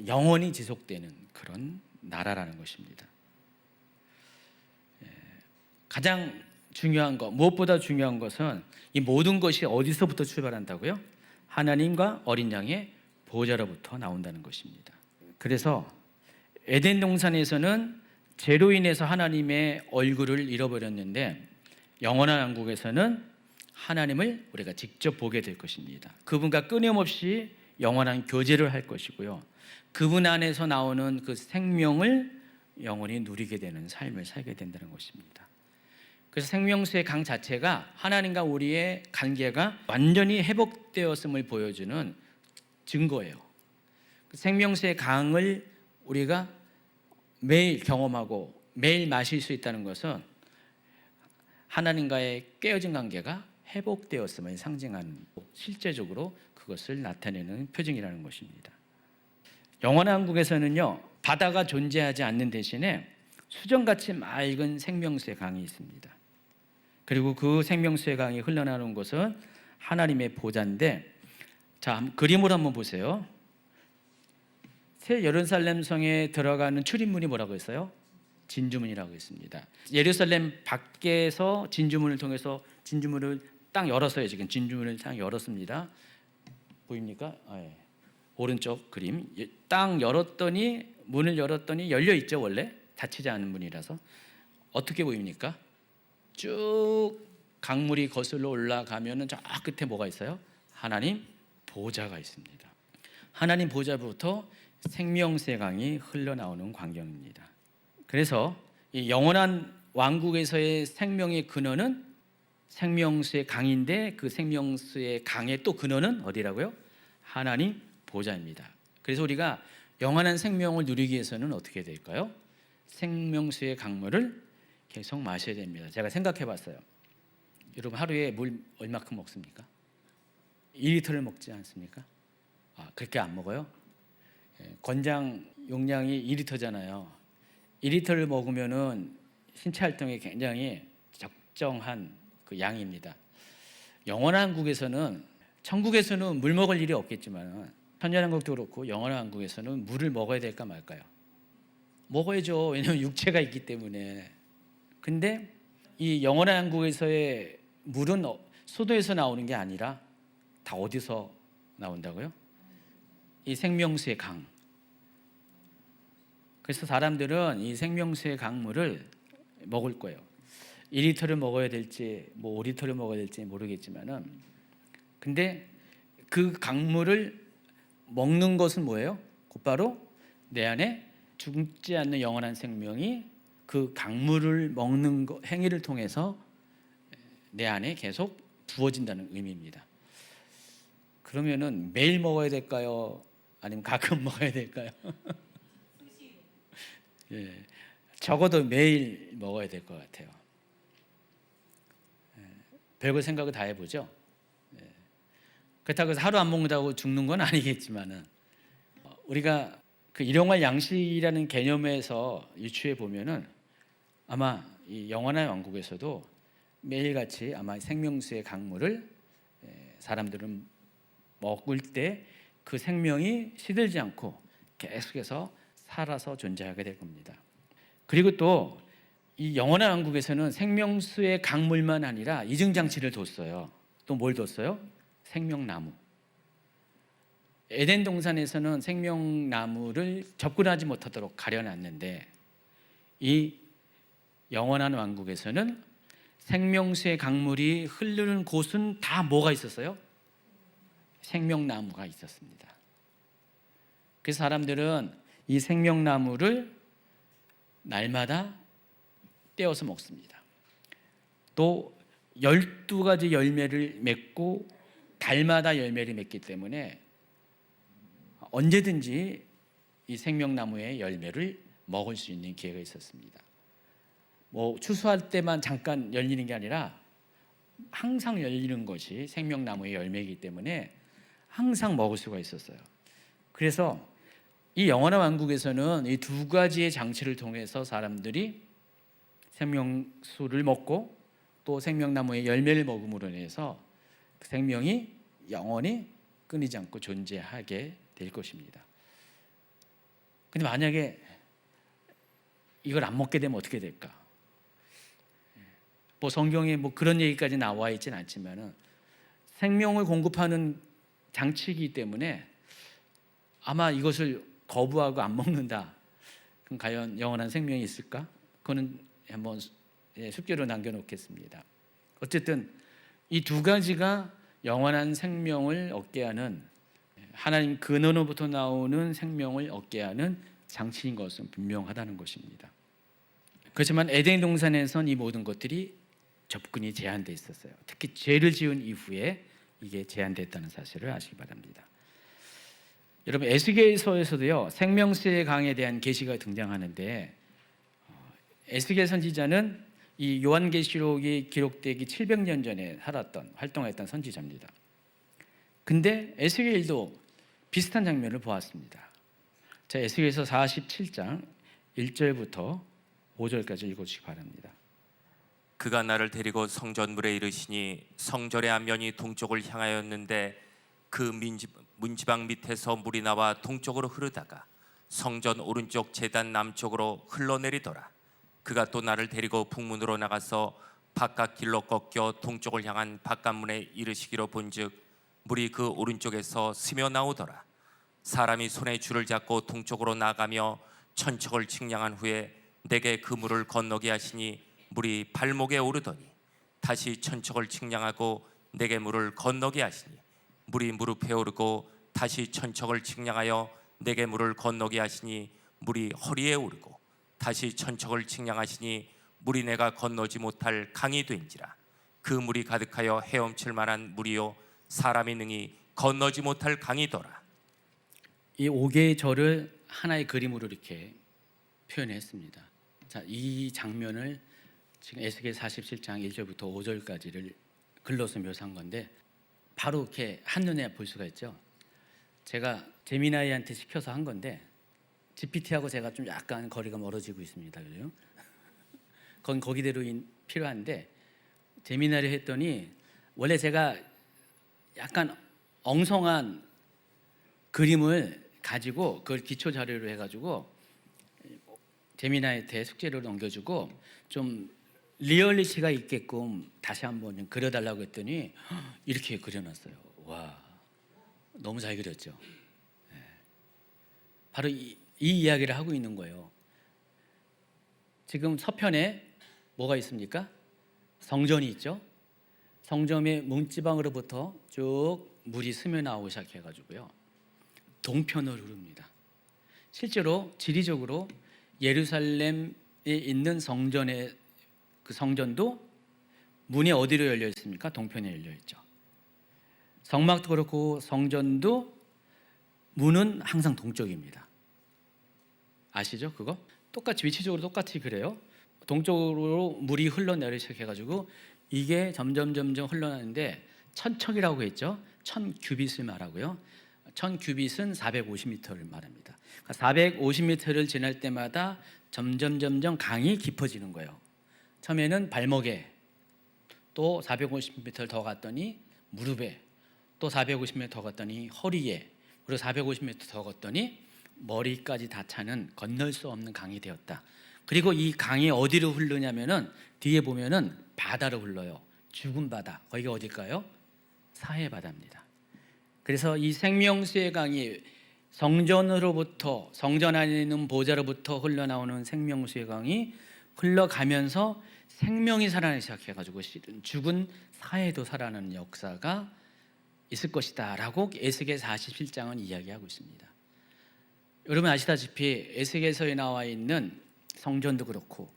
영원히 지속되는 그런 나라라는 것입니다. 가장 중요한 것, 무엇보다 중요한 것은 이 모든 것이 어디서부터 출발한다고요? 하나님과 어린 양의 보좌로부터 나온다는 것입니다. 그래서 에덴 동산에서는 죄로 인해서 하나님의 얼굴을 잃어버렸는데 영원한 왕국에서는 하나님을 우리가 직접 보게 될 것입니다. 그분과 끊임없이 영원한 교제를 할 것이고요. 그분 안에서 나오는 그 생명을 영원히 누리게 되는 삶을 살게 된다는 것입니다. 그래서 생명수의 강 자체가 하나님과 우리의 관계가 완전히 회복되었음을 보여주는 증거예요. 생명수의 강을 우리가 매일 경험하고 매일 마실 수 있다는 것은 하나님과의 깨어진 관계가 회복되었음을 상징하는, 실제적으로 그것을 나타내는 표징이라는 것입니다. 영원한 왕국에서는요, 바다가 존재하지 않는 대신에 수정같이 맑은 생명수의 강이 있습니다. 그리고 그 생명수의 강이 흘러나오는 곳은 하나님의 보좌인데, 자, 그림으로 한번 보세요. 새 예루살렘 성에 들어가는 출입문이 뭐라고 했어요? 진주문이라고 했습니다. 예루살렘 밖에서 진주문을 통해서 진주문을 딱 열었어요. 지금 진주문을 딱 열었습니다. 보입니까? 네. 오른쪽 그림. 딱 열었더니, 문을 열었더니 열려 있죠. 원래 닫히지 않은 문이라서. 어떻게 보입니까? 쭉 강물이 거슬러 올라가면은 저 끝에 뭐가 있어요? 하나님 보좌가 있습니다. 하나님 보좌부터 생명수의 강이 흘러나오는 광경입니다. 그래서 이 영원한 왕국에서의 생명의 근원은 생명수의 강인데, 그 생명수의 강의 또 근원은 어디라고요? 하나님 보좌입니다. 그래서 우리가 영원한 생명을 누리기 위해서는 어떻게 될까요? 생명수의 강물을 계속 마셔야 됩니다. 제가 생각해 봤어요. 여러분 하루에 물 얼마큼 먹습니까? 2리터를 먹지 않습니까? 그렇게 안 먹어요? 권장 용량이 2리터잖아요. 2리터를 먹으면은 신체 활동에 굉장히 적정한 그 양입니다. 영원한 왕국에서는, 천국에서는 물 먹을 일이 없겠지만 천년왕국도 그렇고 영원한 왕국에서는 물을 먹어야 될까 말까요? 먹어야죠. 왜냐하면 육체가 있기 때문에. 근데 이 영원한 왕국에서의 물은 수도에서 나오는 게 아니라 다 어디서 나온다고요? 이 생명수의 강. 그래서 사람들은 이 생명수의 강물을 먹을 거예요. 2리터를 먹어야 될지, 5리터를 먹어야 될지 모르겠지만은, 근데 그 강물을 먹는 것은 뭐예요? 곧바로 내 안에 죽지 않는 영원한 생명이 그 강물을 먹는 행위를 통해서 내 안에 계속 부어진다는 의미입니다. 그러면은 매일 먹어야 될까요? 아니면 가끔 먹어야 될까요? 예, 적어도 매일 먹어야 될 것 같아요. 별거 생각을 다 해보죠. 그렇다고 해서 하루 안 먹는다고 죽는 건 아니겠지만은, 우리가 그 일용할 양식이라는 개념에서 유추해 보면은 아마 이 영원한 왕국에서도 매일같이 아마 생명수의 강물을 사람들은 먹을 때 그 생명이 시들지 않고 계속해서 살아서 존재하게 될 겁니다. 그리고 또 이 영원한 왕국에서는 생명수의 강물만 아니라 이증장치를 뒀어요. 또 뭘 뒀어요? 생명나무. 에덴 동산에서는 생명나무를 접근하지 못하도록 가려놨는데, 이 영원한 왕국에서는 생명수의 강물이 흐르는 곳은 다 뭐가 있었어요? 생명나무가 있었습니다. 그래서 사람들은 이 생명나무를 날마다 떼어서 먹습니다. 또 12가지 열매를 맺고 달마다 열매를 맺기 때문에 언제든지 이 생명나무의 열매를 먹을 수 있는 기회가 있었습니다. 추수할 때만 잠깐 열리는 게 아니라 항상 열리는 것이 생명나무의 열매이기 때문에 항상 먹을 수가 있었어요. 그래서 이 영원한 왕국에서는 이 두 가지의 장치를 통해서 사람들이 생명수를 먹고 또 생명나무의 열매를 먹음으로 인해서 그 생명이 영원히 끊이지 않고 존재하게 될 것입니다. 근데 만약에 이걸 안 먹게 되면 어떻게 될까? 성경에 그런 얘기까지 나와 있지는 않지만은 생명을 공급하는 장치이기 때문에 아마 이것을 거부하고 안 먹는다. 그럼 과연 영원한 생명이 있을까? 그거는 한번 숙제로 남겨놓겠습니다. 어쨌든 이 두 가지가 영원한 생명을 얻게 하는, 하나님 근원으로부터 나오는 생명을 얻게 하는 장치인 것은 분명하다는 것입니다. 그렇지만 에덴 동산에선 이 모든 것들이 접근이 제한돼 있었어요. 특히 죄를 지은 이후에 이게 제한됐다는 사실을 아시기 바랍니다. 여러분, 에스겔서에서도요 생명수의 강에 대한 계시가 등장하는데, 에스겔 선지자는 이 요한계시록이 기록되기 700년 전에 활동했던 선지자입니다. 근데 에스겔도 비슷한 장면을 보았습니다. 자, 에스겔서 47장 1절부터 5절까지 읽어주시기 바랍니다. 그가 나를 데리고 성전물에 이르시니 성전의 앞면이 동쪽을 향하였는데 그 문지방 밑에서 물이 나와 동쪽으로 흐르다가 성전 오른쪽 제단 남쪽으로 흘러내리더라. 그가 또 나를 데리고 북문으로 나가서 바깥 길로 꺾여 동쪽을 향한 바깥문에 이르시기로 본즉 물이 그 오른쪽에서 스며 나오더라. 사람이 손에 줄을 잡고 동쪽으로 나가며 천척을 측량한 후에 내게 그 물을 건너게 하시니 물이 발목에 오르더니 다시 천척을 측량하고 내게 물을 건너게 하시니 물이 무릎에 오르고 다시 천척을 측량하여 내게 물을 건너게 하시니 물이 허리에 오르고 다시 천척을 측량하시니 물이 내가 건너지 못할 강이 된지라. 그 물이 가득하여 헤엄칠 만한 물이요 사람이 능히 건너지 못할 강이더라. 이 5개의 절을 하나의 그림으로 이렇게 표현했습니다. 자, 이 장면을 지금 에스겔 47장 1절부터 5절까지를 글로서 묘사한 건데 바로 이렇게 한눈에 볼 수가 있죠. 제가 제미나이한테 시켜서 한 건데 GPT하고 제가 좀 약간 거리가 멀어지고 있습니다. 그죠? 그건 거기대로 필요한데 제미나이를 했더니 원래 제가 약간 엉성한 그림을 가지고 그걸 기초 자료로 해가지고 제미나이한테 숙제를 넘겨주고 좀 리얼리티가 있게끔 다시 한번 좀 그려달라고 했더니 이렇게 그려놨어요. 와, 너무 잘 그렸죠. 바로 이 이야기를 하고 있는 거예요. 지금 서편에 뭐가 있습니까? 성전이 있죠. 성전의 문지방으로부터 쭉 물이 스며 나오기 시작해가지고요 동편으로 흐릅니다. 실제로 지리적으로 예루살렘에 있는 성전의 그 성전도 문이 어디로 열려 있습니까? 동편에 열려 있죠. 성막도 그렇고 성전도 문은 항상 동쪽입니다. 아시죠? 그거? 똑같이 위치적으로 똑같이 그래요. 동쪽으로 물이 흘러내리기 시작해가지고 이게 점점 흘러나는데 천척이라고 했죠. 1000규빗을 말하고요. 1000규빗은 450m를 말합니다. 그러니까 450m를 지날 때마다 점점 강이 깊어지는 거예요. 처음에는 발목에, 또 450m 더 갔더니 무릎에, 또 450m 더 갔더니 허리에, 그리고 450m 더 갔더니 머리까지 다 차는 건널 수 없는 강이 되었다. 그리고 이 강이 어디로 흐르냐면은 뒤에 보면은 바다로 흘러요. 죽은 바다. 거기가 어딜까요? 사해 바다입니다. 그래서 이 생명수의 강이 성전으로부터, 성전 안에 있는 보좌로부터 흘러나오는 생명수의 강이 흘러가면서 생명이 살아나기 시작해가지고 죽은 사해도 살아나는 역사가 있을 것이다 라고 에스겔 47장은 이야기하고 있습니다. 여러분 아시다시피 에스겔서에 나와 있는 성전도 그렇고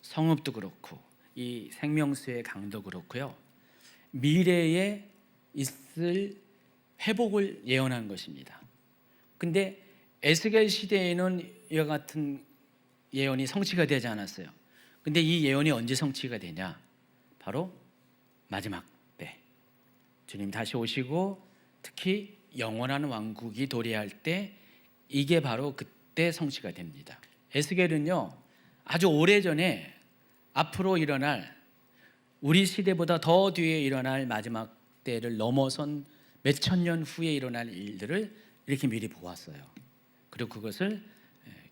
성읍도 그렇고 이 생명수의 강도 그렇고요 미래에 있을 회복을 예언한 것입니다. 근데 에스겔 시대에는 이와 같은 예언이 성취가 되지 않았어요. 근데 이 예언이 언제 성취가 되냐? 바로 마지막 때 주님 다시 오시고 특히 영원한 왕국이 도래할 때 이게 바로 그때 성취가 됩니다. 에스겔은요 아주 오래전에 앞으로 일어날 우리 시대보다 더 뒤에 일어날 마지막 때를 넘어선 몇천 년 후에 일어날 일들을 이렇게 미리 보았어요. 그리고 그것을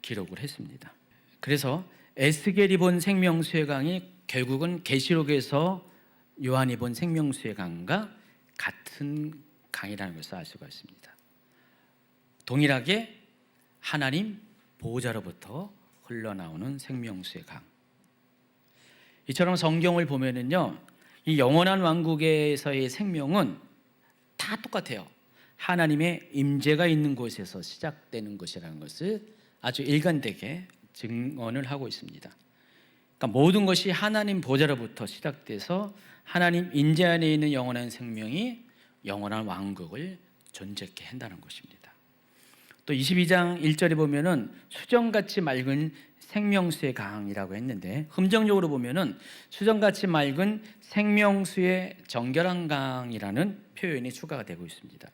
기록을 했습니다. 그래서 에스겔이 본 생명수의 강이 결국은 계시록에서 요한이 본 생명수의 강과 같은 강이라는 것을 알 수가 있습니다. 동일하게 하나님 보호자로부터 흘러나오는 생명수의 강. 이처럼 성경을 보면은요, 이 영원한 왕국에서의 생명은 다 똑같아요. 하나님의 임재가 있는 곳에서 시작되는 것이라는 것을 아주 일관되게 증언을 하고 있습니다. 그러니까 모든 것이 하나님 보좌로부터 시작돼서 하나님 인재 안에 있는 영원한 생명이 영원한 왕국을 존재케 한다는 것입니다. 또 22장 1절에 보면은 수정같이 맑은 생명수의 강이라고 했는데, 함정적으로 보면은 수정같이 맑은 생명수의 정결한 강이라는 표현이 추가가 되고 있습니다.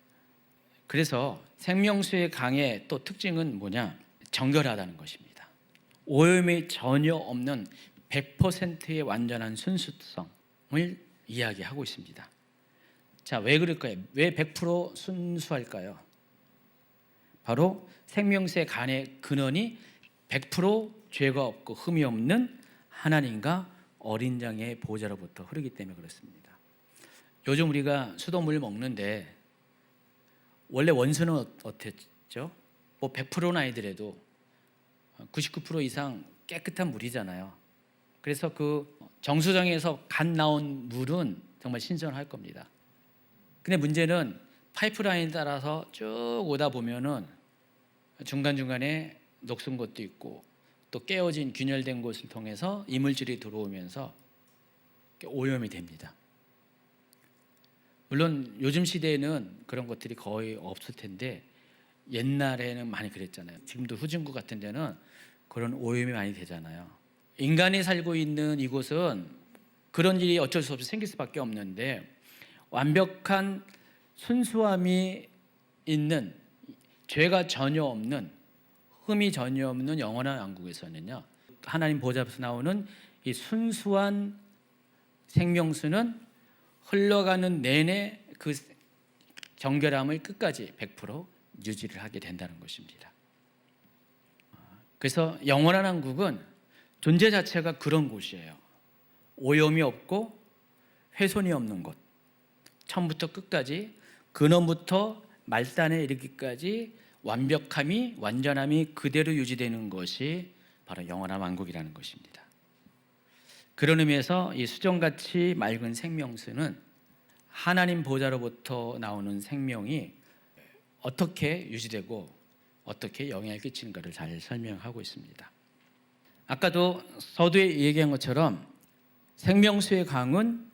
그래서 생명수의 강의 또 특징은 뭐냐? 정결하다는 것입니다. 오염이 전혀 없는 100%의 완전한 순수성을 이야기하고 있습니다. 자, 왜 그럴까요? 왜 100% 순수할까요? 바로 생명수의 간의 근원이 100% 죄가 없고 흠이 없는 하나님과 어린 양의 보좌로부터 흐르기 때문에 그렇습니다. 요즘 우리가 수돗물 먹는데 원래 원수는 어땠죠? 뭐 100%는 아니더라도 99% 이상 깨끗한 물이잖아요. 그래서 그 정수장에서 갓 나온 물은 정말 신선할 겁니다. 근데 문제는 파이프라인에 따라서 쭉 오다 보면은 중간중간에 녹슨 것도 있고 또 깨어진 균열된 곳을 통해서 이물질이 들어오면서 오염이 됩니다. 물론 요즘 시대에는 그런 것들이 거의 없을 텐데 옛날에는 많이 그랬잖아요. 지금도 후진국 같은 데는 그런 오염이 많이 되잖아요. 인간이 살고 있는 이곳은 그런 일이 어쩔 수 없이 생길 수밖에 없는데, 완벽한 순수함이 있는, 죄가 전혀 없는, 흠이 전혀 없는 영원한 왕국에서는요, 하나님 보좌 앞에서 나오는 이 순수한 생명수는 흘러가는 내내 그 정결함을 끝까지 100% 유지를 하게 된다는 것입니다. 그래서 영원한 왕국은 존재 자체가 그런 곳이에요. 오염이 없고 훼손이 없는 곳, 처음부터 끝까지 근원부터 말단에 이르기까지 완벽함이, 완전함이 그대로 유지되는 것이 바로 영원한 왕국이라는 것입니다. 그런 의미에서 이 수정같이 맑은 생명수는 하나님 보좌로부터 나오는 생명이 어떻게 유지되고 어떻게 영향을 끼치는가를 잘 설명하고 있습니다. 아까도 서두에 얘기한 것처럼 생명수의 강은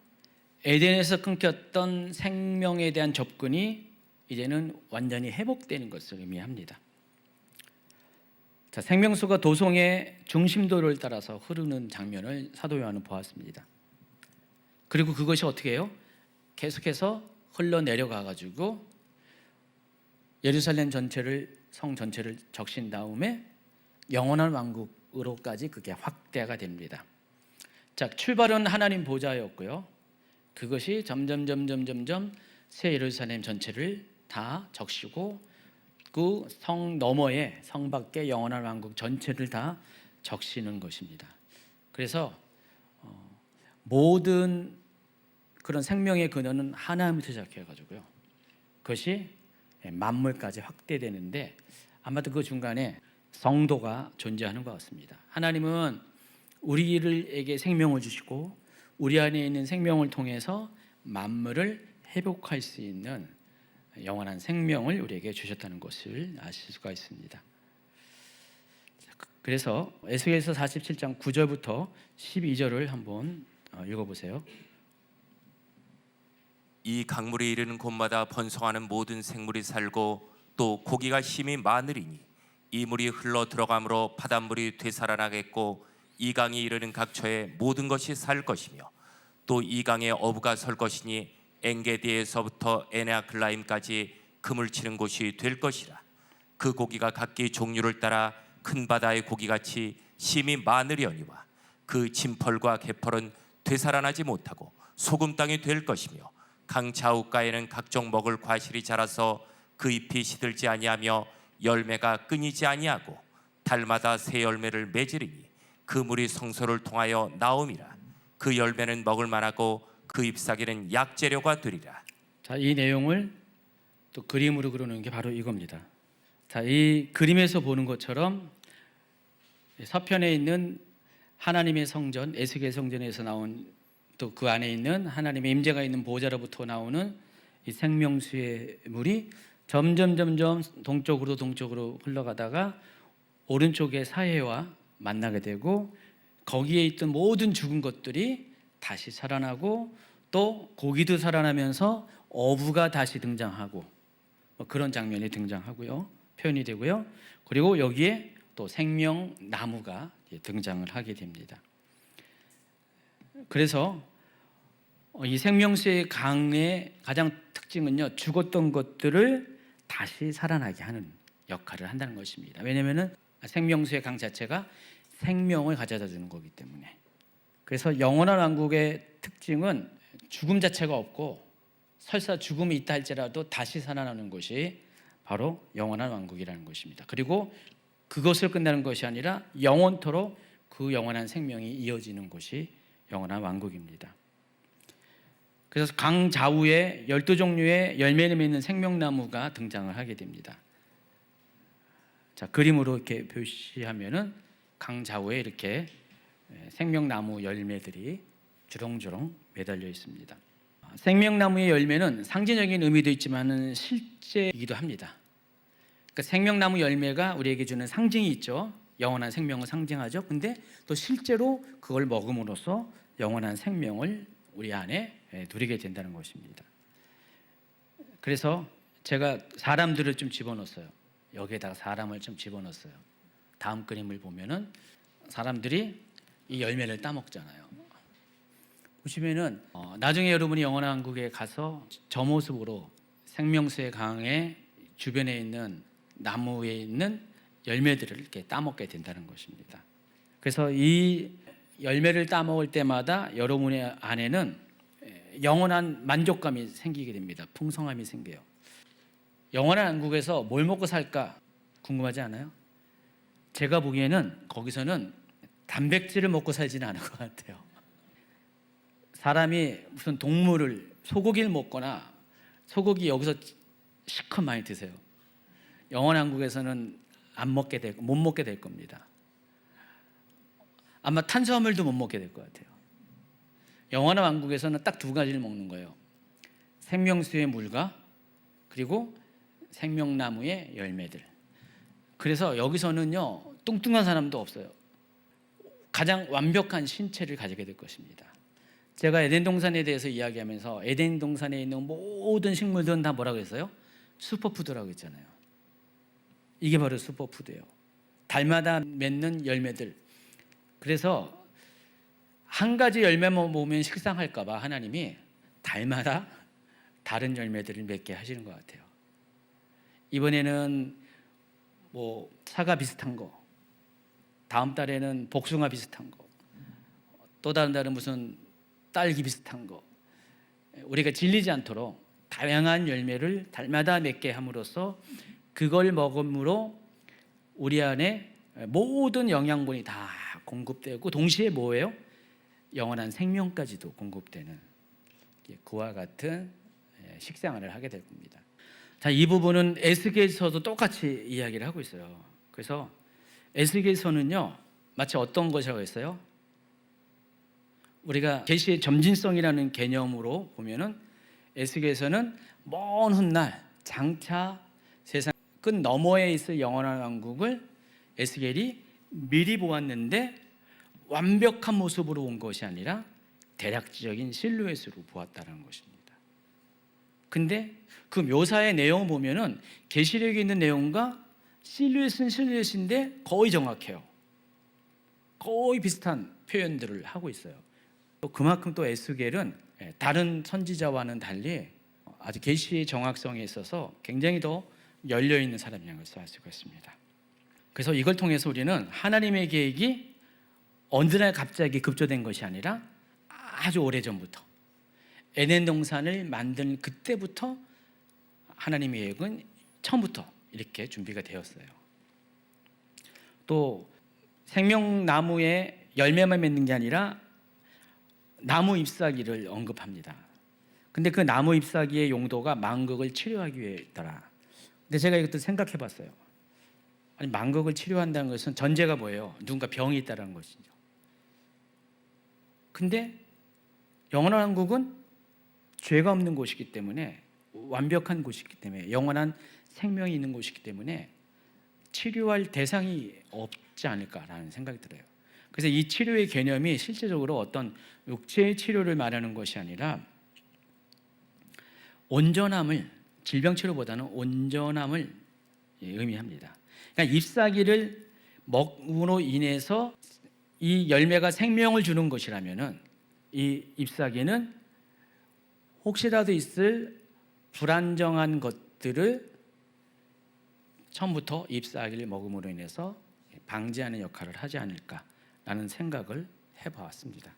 에덴에서 끊겼던 생명에 대한 접근이 이제는 완전히 회복되는 것을 의미합니다. 자, 생명수가 도성의 중심도를 따라서 흐르는 장면을 사도 요한은 보았습니다. 그리고 그것이 어떻게 해요? 계속해서 흘러내려가 가지고 예루살렘 전체를, 성 전체를 적신 다음에 영원한 왕국으로까지 그게 확대가 됩니다. 자, 출발은 하나님 보좌였고요. 그것이 점점 새 예루살렘 전체를 다 적시고 그 성 너머에, 성 밖에 영원한 왕국 전체를 다 적시는 것입니다. 그래서 모든 그런 생명의 근원은 하나님부터 시작해가지고요, 그것이 만물까지 확대되는데 아마도 그 중간에 성도가 존재하는 것 같습니다. 하나님은 우리에게 생명을 주시고 우리 안에 있는 생명을 통해서 만물을 회복할 수 있는 영원한 생명을 우리에게 주셨다는 것을 아실 수가 있습니다. 그래서 에스겔서 47장 9절부터 12절을 한번 읽어보세요. 이 강물이 이르는 곳마다 번성하는 모든 생물이 살고 또 고기가 심히 많으리니 이 물이 흘러 들어가므로 바닷물이 되살아나겠고 이 강이 이르는 각처에 모든 것이 살 것이며 또 이 강에 어부가 설 것이니 엔게디에서부터 에네아클라임까지 그물 치는 곳이 될 것이라. 그 고기가 각기 종류를 따라 큰 바다의 고기같이 심히 많으려니와 그 진펄과 개펄은 되살아나지 못하고 소금 땅이 될 것이며 강 좌우가에는 각종 먹을 과실이 자라서 그 잎이 시들지 아니하며 열매가 끊이지 아니하고 달마다 새 열매를 맺으리니 그 물이 성소를 통하여 나옴이라. 그 열매는 먹을 만하고 그 잎사귀는 약재료가 되리라. 자, 이 내용을 또 그림으로 그려놓은 게 바로 이겁니다. 자, 이 그림에서 보는 것처럼 서편에 있는 하나님의 성전, 에스겔 성전에서 나온, 또 그 안에 있는 하나님의 임재가 있는 보좌로부터 나오는 이 생명수의 물이 점점 동쪽으로 흘러가다가 오른쪽의 사해와 만나게 되고 거기에 있던 모든 죽은 것들이 다시 살아나고 또 고기도 살아나면서 어부가 다시 등장하고 뭐 그런 장면이 등장하고요. 표현이 되고요. 그리고 여기에 또 생명나무가 등장을 하게 됩니다. 그래서 이 생명수의 강의 가장 특징은요, 죽었던 것들을 다시 살아나게 하는 역할을 한다는 것입니다. 왜냐하면 생명수의 강 자체가 생명을 가져다 주는 거기 때문에. 그래서 영원한 왕국의 특징은 죽음 자체가 없고 설사 죽음이 있다 할지라도 다시 살아나는 것이 바로 영원한 왕국이라는 것입니다. 그리고 그것을 끝나는 것이 아니라 영원토록 그 영원한 생명이 이어지는 것이 영원한 왕국입니다. 그래서 강 좌우에 12종류의 열매를 맺는 생명나무가 등장을 하게 됩니다. 자, 그림으로 이렇게 표시하면은 강 좌우에 이렇게 생명나무 열매들이 주렁주렁 매달려 있습니다. 생명나무의 열매는 상징적인 의미도 있지만은 실제이기도 합니다. 그러니까 생명나무 열매가 우리에게 주는 상징이 있죠. 영원한 생명을 상징하죠. 근데 또 실제로 그걸 먹음으로써 영원한 생명을 우리 안에 누리게 된다는 것입니다. 그래서 제가 사람들을 좀 집어넣었어요. 여기에다가 사람을 좀 집어넣었어요. 다음 그림을 보면은 사람들이 이 열매를 따먹잖아요. 보시면은 나중에 여러분이 영원한 왕국에 가서 저 모습으로 생명수의 강의 주변에 있는 나무에 있는 열매들을 이렇게 따먹게 된다는 것입니다. 그래서 이 열매를 따먹을 때마다 여러분의 안에는 영원한 만족감이 생기게 됩니다. 풍성함이 생겨요. 영원한 왕국에서 뭘 먹고 살까 궁금하지 않아요? 제가 보기에는 거기서는 단백질을 먹고 살지는 않을 것 같아요. 사람이 무슨 동물을 소고기를 먹거나 소고기 여기서 실컷 많이 드세요. 영원한 왕국에서는 못 먹게 될 겁니다. 아마 탄수화물도 못 먹게 될 것 같아요. 영원한 왕국에서는 딱 두 가지를 먹는 거예요. 생명수의 물과 그리고 생명나무의 열매들. 그래서 여기서는요, 뚱뚱한 사람도 없어요. 가장 완벽한 신체를 가지게 될 것입니다. 제가 에덴 동산에 대해서 이야기하면서 에덴 동산에 있는 모든 식물들은 다 뭐라고 했어요? 슈퍼푸드라고 했잖아요. 이게 바로 슈퍼푸드예요. 달마다 맺는 열매들. 그래서 한 가지 열매만 보면 식상할까 봐 하나님이 달마다 다른 열매들을 맺게 하시는 것 같아요. 이번에는 뭐 사과 비슷한 거, 다음 달에는 복숭아 비슷한 거, 또 다른 달은 무슨 딸기 비슷한 거. 우리가 질리지 않도록 다양한 열매를 달마다 맺게 함으로써 그걸 먹음으로 우리 안에 모든 영양분이 다 공급되고 동시에 뭐예요? 영원한 생명까지도 공급되는 그와 같은 식생활을 하게 될 겁니다. 자, 이 부분은 에스겔서도 똑같이 이야기를 하고 있어요. 그래서 에스겔서는요, 마치 어떤 것이라고 했어요? 우리가 계시의 점진성이라는 개념으로 보면은 에스겔서는 먼 훗날 장차 세상 끝 너머에 있을 영원한 왕국을 에스겔이 미리 보았는데 완벽한 모습으로 온 것이 아니라 대략적인 실루엣으로 보았다는 것입니다. 근데 그 묘사의 내용을 보면은 계시록에 있는 내용과 실루엣은 실루엣인데 거의 정확해요. 거의 비슷한 표현들을 하고 있어요. 또 그만큼 또 에스겔은 다른 선지자와는 달리 아주 계시의 정확성에 있어서 굉장히 더 열려 있는 사람이라는 것을 알 수가 있습니다. 그래서 이걸 통해서 우리는 하나님의 계획이 언제나 갑자기 급조된 것이 아니라 아주 오래전부터 에덴 동산을 만든 그때부터 하나님의 계획은 처음부터 이렇게 준비가 되었어요. 또 생명나무에 열매만 맺는 게 아니라 나무 잎사귀를 언급합니다. 근데 그 나무 잎사귀의 용도가 만극을 치료하기 위해더라. 근데 제가 이것도 생각해 봤어요. 아니, 만극을 치료한다는 것은 전제가 뭐예요? 누군가 병이 있다는 것이죠. 근데 영원한 왕국은 죄가 없는 곳이기 때문에 완벽한 곳이기 때문에 영원한 생명이 있는 곳이기 때문에 치료할 대상이 없지 않을까라는 생각이 들어요. 그래서 이 치료의 개념이 실제적으로 어떤 육체의 치료를 말하는 것이 아니라 온전함을, 질병 치료보다는 온전함을 의미합니다. 그러니까 잎사귀를 먹음으로 인해서 이 열매가 생명을 주는 것이라면은 이 잎사귀는 혹시라도 있을 불안정한 것들을 처음부터 잎사귀를 먹음으로 인해서 방지하는 역할을 하지 않을까라는 생각을 해보았습니다.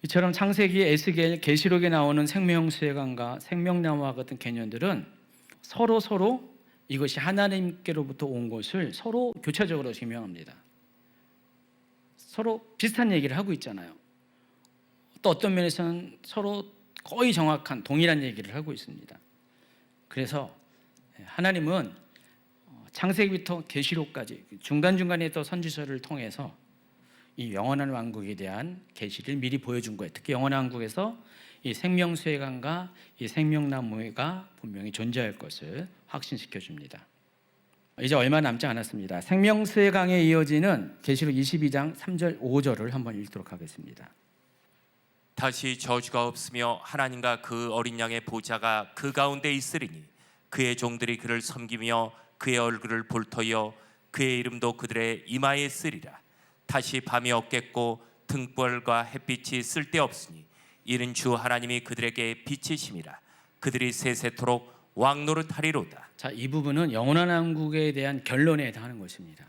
이처럼 창세기, 에스겔, 계시록에 나오는 생명수액관과 생명나무와 같은 개념들은 서로 이것이 하나님께로부터 온 것을 서로 교차적으로 증명합니다. 서로 비슷한 얘기를 하고 있잖아요. 또 어떤 면에서는 서로 거의 정확한 동일한 얘기를 하고 있습니다. 그래서 하나님은 창세기부터 계시록까지 중간중간에 또 선지서를 통해서 이 영원한 왕국에 대한 계시를 미리 보여준 거예요. 특히 영원한 왕국에서 이 생명수액관과 이 생명나무가 분명히 존재할 것을 확신시켜 줍니다. 이제 얼마 남지 않았습니다. 생명수액관에 이어지는 계시록 22장 3절 5절을 한번 읽도록 하겠습니다. 다시 저주가 없으며 하나님과 그 어린 양의 보좌가 그 가운데 있으리니 그의 종들이 그를 섬기며 그의 얼굴을 볼터이어 그의 이름도 그들의 이마에 쓰리라. 다시 밤이 없겠고 등불과 햇빛이 쓸데없으니 이는 주 하나님이 그들에게 빛이심이라. 그들이 세세토록 왕노릇하리로다. 자, 이 부분은 영원한 왕국에 대한 결론에 해당하는 것입니다.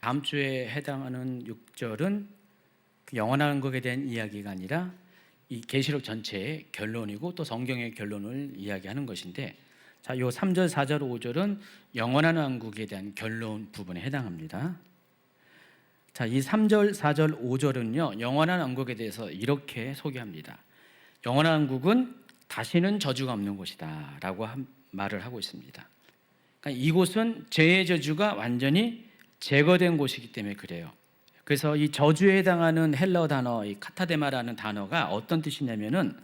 다음 주에 해당하는 6절은 그 영원한 왕국에 대한 이야기가 아니라 이 계시록 전체의 결론이고 또 성경의 결론을 이야기하는 것인데, 자, 요 3절, 4절, 5절은 영원한 왕국에 대한 결론 부분에 해당합니다. 자, 이 3절, 4절, 5절은요, 영원한 왕국에 대해서 이렇게 소개합니다. 영원한 왕국은 다시는 저주가 없는 곳이다 라고 말을 하고 있습니다. 그러니까 이곳은 죄의 저주가 완전히 제거된 곳이기 때문에 그래요. 그래서 이 저주에 해당하는 헬라어 단어, 이 카타데마라는 단어가 어떤 뜻이냐면은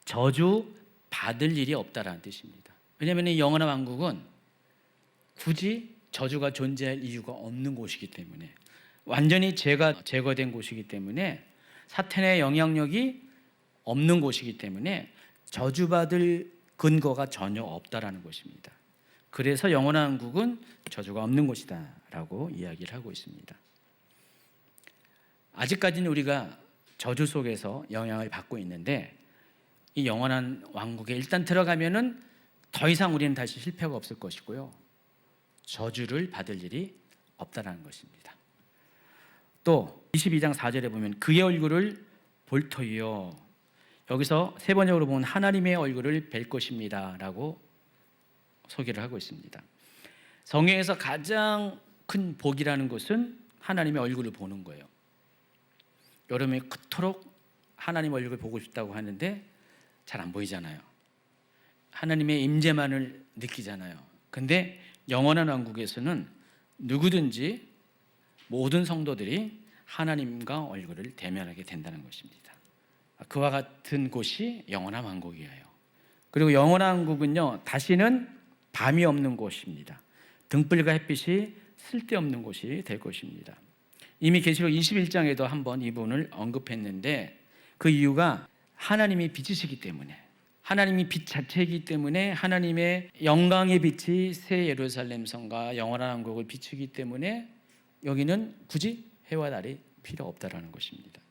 저주 받을 일이 없다라는 뜻입니다. 왜냐하면 이 영원한 왕국은 굳이 저주가 존재할 이유가 없는 곳이기 때문에, 완전히 죄가 제거된 곳이기 때문에, 사탄의 영향력이 없는 곳이기 때문에 저주받을 근거가 전혀 없다라는 것입니다. 그래서 영원한 왕국은 저주가 없는 곳이다라고 이야기를 하고 있습니다. 아직까지는 우리가 저주 속에서 영향을 받고 있는데, 이 영원한 왕국에 일단 들어가면은 더 이상 우리는 다시 실패가 없을 것이고요, 저주를 받을 일이 없다라는 것입니다. 또 22장 4절에 보면 그의 얼굴을 볼 터이요, 여기서 세 번역으로 보면 하나님의 얼굴을 뵐 것입니다 라고 소개를 하고 있습니다. 성경에서 가장 큰 복이라는 것은 하나님의 얼굴을 보는 거예요. 여러분이 그토록 하나님 얼굴을 보고 싶다고 하는데 잘 안 보이잖아요. 하나님의 임재만을 느끼잖아요. 근데 영원한 왕국에서는 누구든지 모든 성도들이 하나님과 얼굴을 대면하게 된다는 것입니다. 그와 같은 곳이 영원한 왕국이에요. 그리고 영원한 왕국은요, 다시는 밤이 없는 곳입니다. 등불과 햇빛이 쓸데없는 곳이 될 것입니다. 이미 계시록 21장에도 한번 이 부분을 언급했는데, 그 이유가 하나님이 빛이시기 때문에, 하나님이 빛 자체이기 때문에, 하나님의 영광의 빛이 새 예루살렘 성과 영원한 왕국을 비추기 때문에 여기는 굳이 해와 달이 필요 없다라는 것입니다.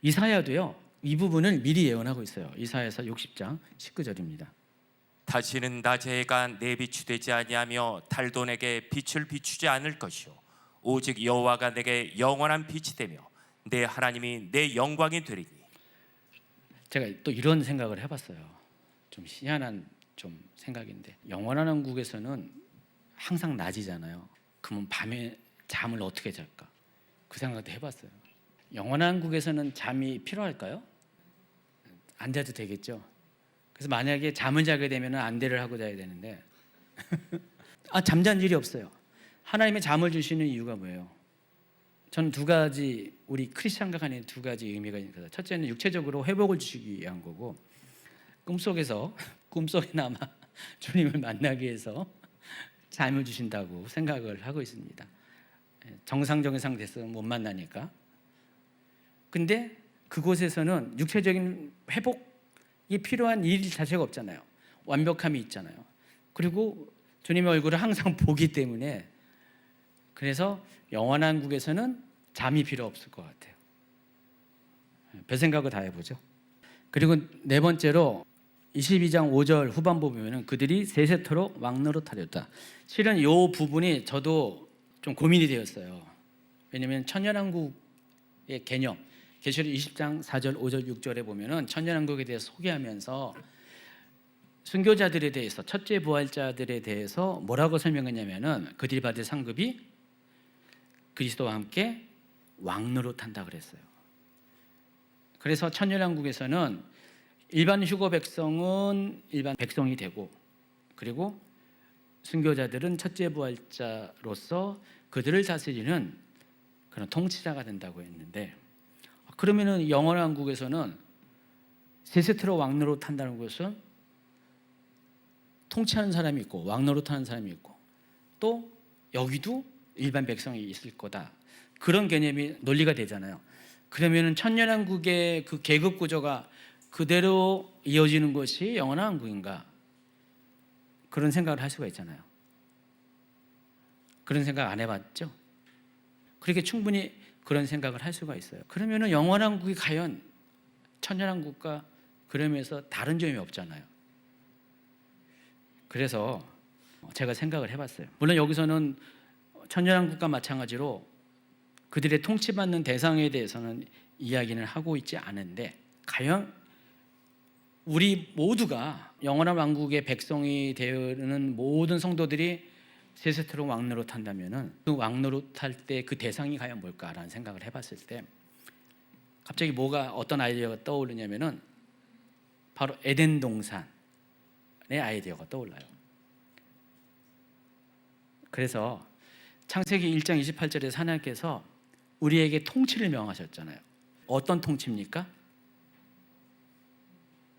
이사야도요, 이 부분을 미리 예언하고 있어요. 이사야서 60장 19절입니다. 다시는 낮의 해가 내 빛이 되지 아니하며 달도 내게 빛을 비추지 않을 것이요 오직 여호와가 내게 영원한 빛이 되며 내 하나님이 내 영광이 되리니. 제가 또 이런 생각을 해봤어요. 좀 희한한 좀 생각인데, 영원한 왕국에서는 항상 낮이잖아요. 그러면 밤에 잠을 어떻게 잘까? 그 생각도 해봤어요. 영원한 왕국에서는 잠이 필요할까요? 안 자도 되겠죠. 그래서 만약에 잠을 자게 되면 안대를 하고 자야 되는데 잠잔 일이 없어요. 하나님의 잠을 주시는 이유가 뭐예요? 저는 두 가지, 우리 크리스천과 간에 두 가지 의미가 있습니다. 첫째는 육체적으로 회복을 주시기 위한 거고, 꿈속에나마 주님을 만나기 위해서 삶을 주신다고 생각을 하고 있습니다. 정상적인 상태에서 못 만나니까. 근데 그곳에서는 육체적인 회복이 필요한 일 자체가 없잖아요. 완벽함이 있잖아요. 그리고 주님의 얼굴을 항상 보기 때문에, 그래서 영원한 국에서는 잠이 필요 없을 것 같아요. 별 생각을 다 해보죠. 그리고 네 번째로 22장 5절 후반부 보면은 그들이 세세토록 왕노릇하렸다. 실은 이 부분이 저도 좀 고민이 되었어요. 왜냐하면 천년왕국의 개념, 계시록 20장 4절 5절 6절에 보면은 천년왕국에 대해서 소개하면서 순교자들에 대해서, 첫째 부활자들에 대해서 뭐라고 설명했냐면은 그들이 받을 상급이 그리스도와 함께 왕노릇한다 그랬어요. 그래서 천년왕국에서는 일반 휴거 백성은 일반 백성이 되고, 그리고 순교자들은 첫째 부활자로서 그들을 다스리는 그런 통치자가 된다고 했는데, 그러면은 영원한 왕국에서는 세세토록 왕노릇한다는 것은 통치하는 사람이 있고 왕노릇하는 사람이 있고 또 여기도 일반 백성이 있을 거다, 그런 개념이 논리가 되잖아요. 그러면은 천년왕국의 그 계급 구조가 그대로 이어지는 것이 영원한 왕국인가, 그런 생각을 할 수가 있잖아요. 그런 생각 안 해봤죠? 그렇게 충분히 그런 생각을 할 수가 있어요. 그러면은 영원한 왕국이 과연 천년왕국과 그러면서 다른 점이 없잖아요. 그래서 제가 생각을 해봤어요. 물론 여기서는 천년왕국과 마찬가지로 그들의 통치받는 대상에 대해서는 이야기는 하고 있지 않은데, 과연 우리 모두가 영원한 왕국의 백성이 되는 모든 성도들이 세세토록 왕노릇한다면은 그 왕노릇할 때 그 대상이 과연 뭘까라는 생각을 해봤을 때 갑자기 어떤 아이디어가 떠오르냐면은 바로 에덴 동산의 아이디어가 떠올라요. 그래서 창세기 1장 28절에서 하나님께서 우리에게 통치를 명하셨잖아요. 어떤 통치입니까?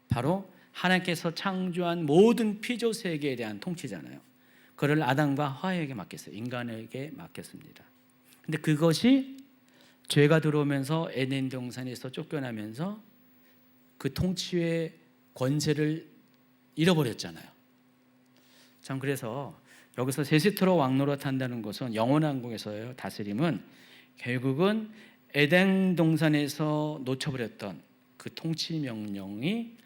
바로 하나님께서 창조한 모든 피조 세계에 대한 통치잖아요. 그를 아담과 하와에게 맡겼어요. 인간에게 맡겼습니다. 근데 그것이 죄가 들어오면서 에덴 동산에서 쫓겨나면서 그 통치의 권세를 잃어버렸잖아요. 참, 그래서 여기서 세세토록 왕노릇한다는 것은 영원한 왕국에서의 다스림은 결국은 에덴 동산에서 놓쳐버렸던 그 통치 명령이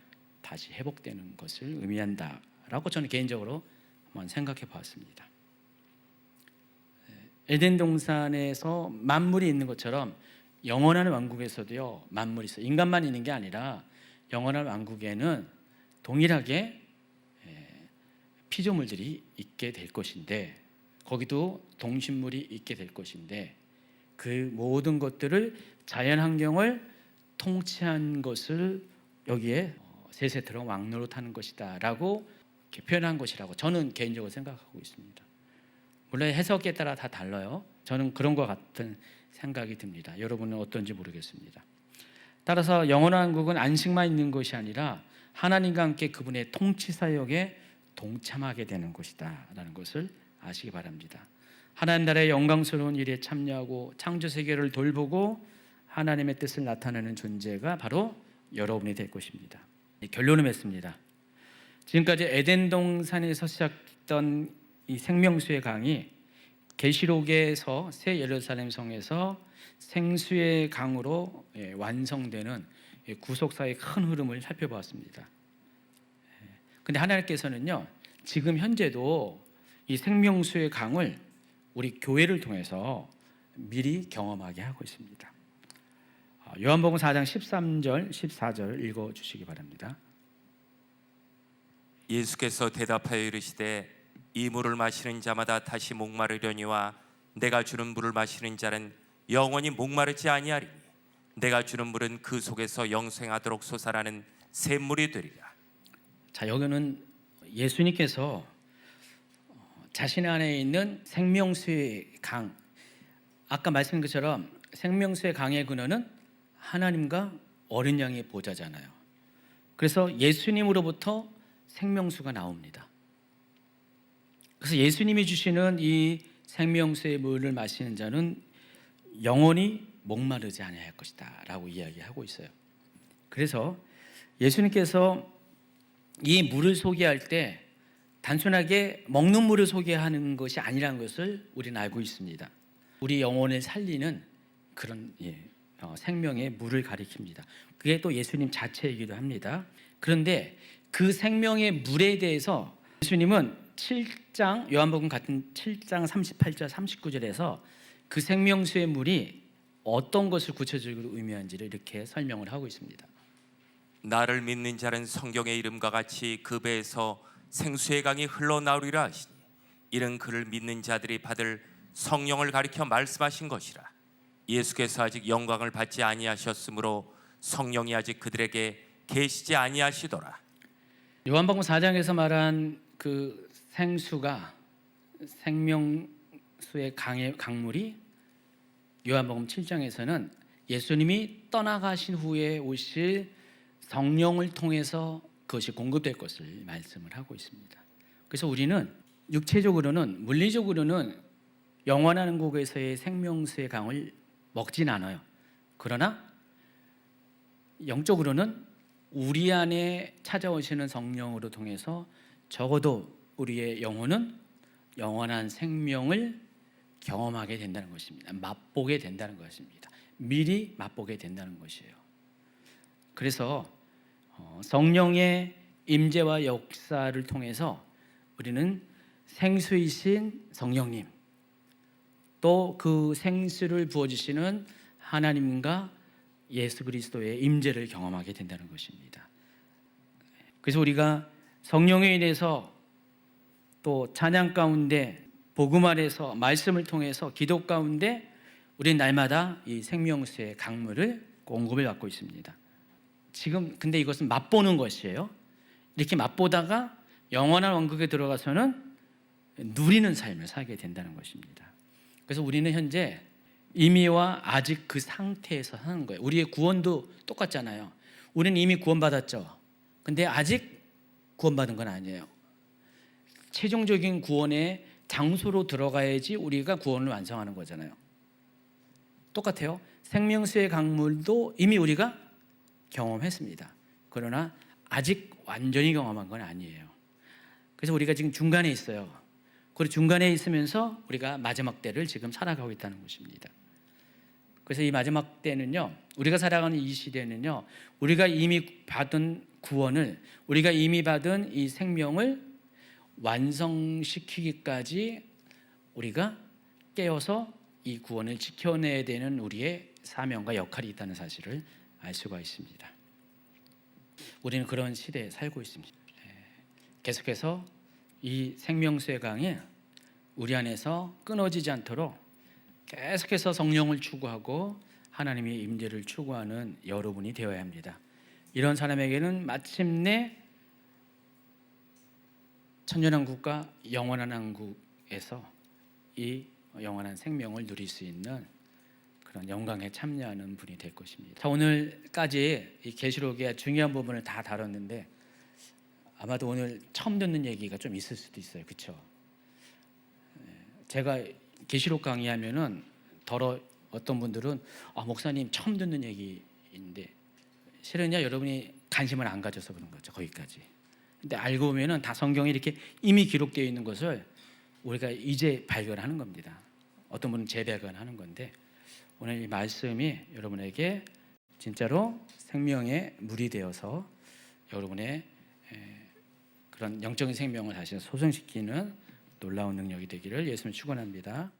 다시 회복되는 것을 의미한다라고 저는 개인적으로 한번 생각해 보았습니다. 에덴 동산에서 만물이 있는 것처럼 영원한 왕국에서도요, 만물이 있어요. 인간만 있는 게 아니라 영원한 왕국에는 동일하게 피조물들이 있게 될 것인데, 거기도 동식물이 있게 될 것인데, 그 모든 것들을, 자연 환경을 통치한 것을 여기에 세세토록 왕노릇하는 것이다 라고 표현한 것이라고 저는 개인적으로 생각하고 있습니다. 물론 해석에 따라 다 달라요. 저는 그런 것 같은 생각이 듭니다. 여러분은 어떤지 모르겠습니다. 따라서 영원한 왕국은 안식만 있는 것이 아니라 하나님과 함께 그분의 통치 사역에 동참하게 되는 것이다 라는 것을 아시기 바랍니다. 하나님 나라의 영광스러운 일에 참여하고 창조 세계를 돌보고 하나님의 뜻을 나타내는 존재가 바로 여러분이 될 것입니다. 결론을 맺습니다. 지금까지 에덴 동산에서 시작했던 이 생명수의 강이 계시록에서 새 예루살렘 성에서 생수의 강으로 완성되는 구속사의 큰 흐름을 살펴보았습니다. 근데 하나님께서는요, 지금 현재도 이 생명수의 강을 우리 교회를 통해서 미리 경험하게 하고 있습니다. 요한복음 4장 13절 14절 읽어주시기 바랍니다. 예수께서 대답하여 이르시되 이 물을 마시는 자마다 다시 목마르려니와 내가 주는 물을 마시는 자는 영원히 목마르지 아니하리니 내가 주는 물은 그 속에서 영생하도록 솟아나는 샘물이 되리라. 자, 여기는 예수님께서 자신 안에 있는 생명수의 강, 아까 말씀드린 것처럼 생명수의 강의 근원은 하나님과 어린 양의 보좌잖아요. 그래서 예수님으로부터 생명수가 나옵니다. 그래서 예수님이 주시는 이 생명수의 물을 마시는 자는 영원히 목마르지 아니할 것이다라고 이야기하고 있어요. 그래서 예수님께서 이 물을 소개할 때 단순하게 먹는 물을 소개하는 것이 아니라는 것을 우리는 알고 있습니다. 우리 영혼을 살리는 그런 생명의 물을 가리킵니다. 그게 또 예수님 자체이기도 합니다. 그런데 그 생명의 물에 대해서 예수님은 7장 요한복음 같은 7장 38절 39절에서 그 생명수의 물이 어떤 것을 구체적으로 의미하는지를 이렇게 설명을 하고 있습니다. 나를 믿는 자는 성경의 이름과 같이 그 배에서 생수의 강이 흘러나오리라 하시니 이는 그를 믿는 자들이 받을 성령을 가리켜 말씀하신 것이라. 예수께서 아직 영광을 받지 아니하셨으므로 성령이 아직 그들에게 계시지 아니하시더라. 요한복음 4장에서 말한 그 생수가 생명수의 강물이 요한복음 7장에서는 예수님이 떠나가신 후에 오실 성령을 통해서 그것이 공급될 것을 말씀을 하고 있습니다. 그래서 우리는 육체적으로는 물리적으로는 영원한 곳에서의 생명수의 강을 먹진 않아요. 그러나 영적으로는 우리 안에 찾아오시는 성령으로 통해서 적어도 우리의 영혼은 영원한 생명을 경험하게 된다는 것입니다. 맛보게 된다는 것입니다. 미리 맛보게 된다는 것이에요. 그래서 성령의 임재와 역사를 통해서 우리는 생수이신 성령님, 또 그 생수를 부어주시는 하나님과 예수 그리스도의 임재를 경험하게 된다는 것입니다. 그래서 우리가 성령에 인해서 또 찬양 가운데 복음 안에서 말씀을 통해서 기도 가운데 우리는 날마다 이 생명수의 강물을 공급을 받고 있습니다. 지금 근데 이것은 맛보는 것이에요. 이렇게 맛보다가 영원한 왕국에 들어가서는 누리는 삶을 살게 된다는 것입니다. 그래서 우리는 현재 이미와 아직 그 상태에서 사는 거예요. 우리의 구원도 똑같잖아요. 우리는 이미 구원받았죠. 근데 아직 구원받은 건 아니에요. 최종적인 구원의 장소로 들어가야지 우리가 구원을 완성하는 거잖아요. 똑같아요. 생명수의 강물도 이미 우리가 경험했습니다. 그러나 아직 완전히 경험한 건 아니에요. 그래서 우리가 지금 중간에 있어요. 그리고 중간에 있으면서 우리가 마지막 때를 지금 살아가고 있다는 것입니다. 그래서 이 마지막 때는요, 우리가 살아가는 이 시대는요, 우리가 이미 받은 구원을, 우리가 이미 받은 이 생명을 완성시키기까지 우리가 깨어서 이 구원을 지켜내야 되는 우리의 사명과 역할이 있다는 사실을 알 수가 있습니다. 우리는 그런 시대에 살고 있습니다. 계속해서 이 생명수의 강이 우리 안에서 끊어지지 않도록 계속해서 성령을 추구하고 하나님의 임재를 추구하는 여러분이 되어야 합니다. 이런 사람에게는 마침내 천년왕국과 영원한 왕국에서 이 영원한 생명을 누릴 수 있는 그런 영광에 참여하는 분이 될 것입니다. 자, 오늘까지 이 계시록의 중요한 부분을 다 다뤘는데 아마도 오늘 처음 듣는 얘기가 좀 있을 수도 있어요. 그렇죠? 제가 계시록 강의하면은 어떤 분들은 목사님 처음 듣는 얘기인데 실은요 여러분이 관심을 안 가져서 그런 거죠. 거기까지. 근데 알고 보면은 다 성경에 이렇게 이미 기록되어 있는 것을 우리가 이제 발견하는 겁니다. 어떤 분은 재발견하는 건데 오늘 이 말씀이 여러분에게 진짜로 생명의 물이 되어서 여러분의 그런 영적인 생명을 다시 소생시키는 놀라운 능력이 되기를 예수님 축원합니다.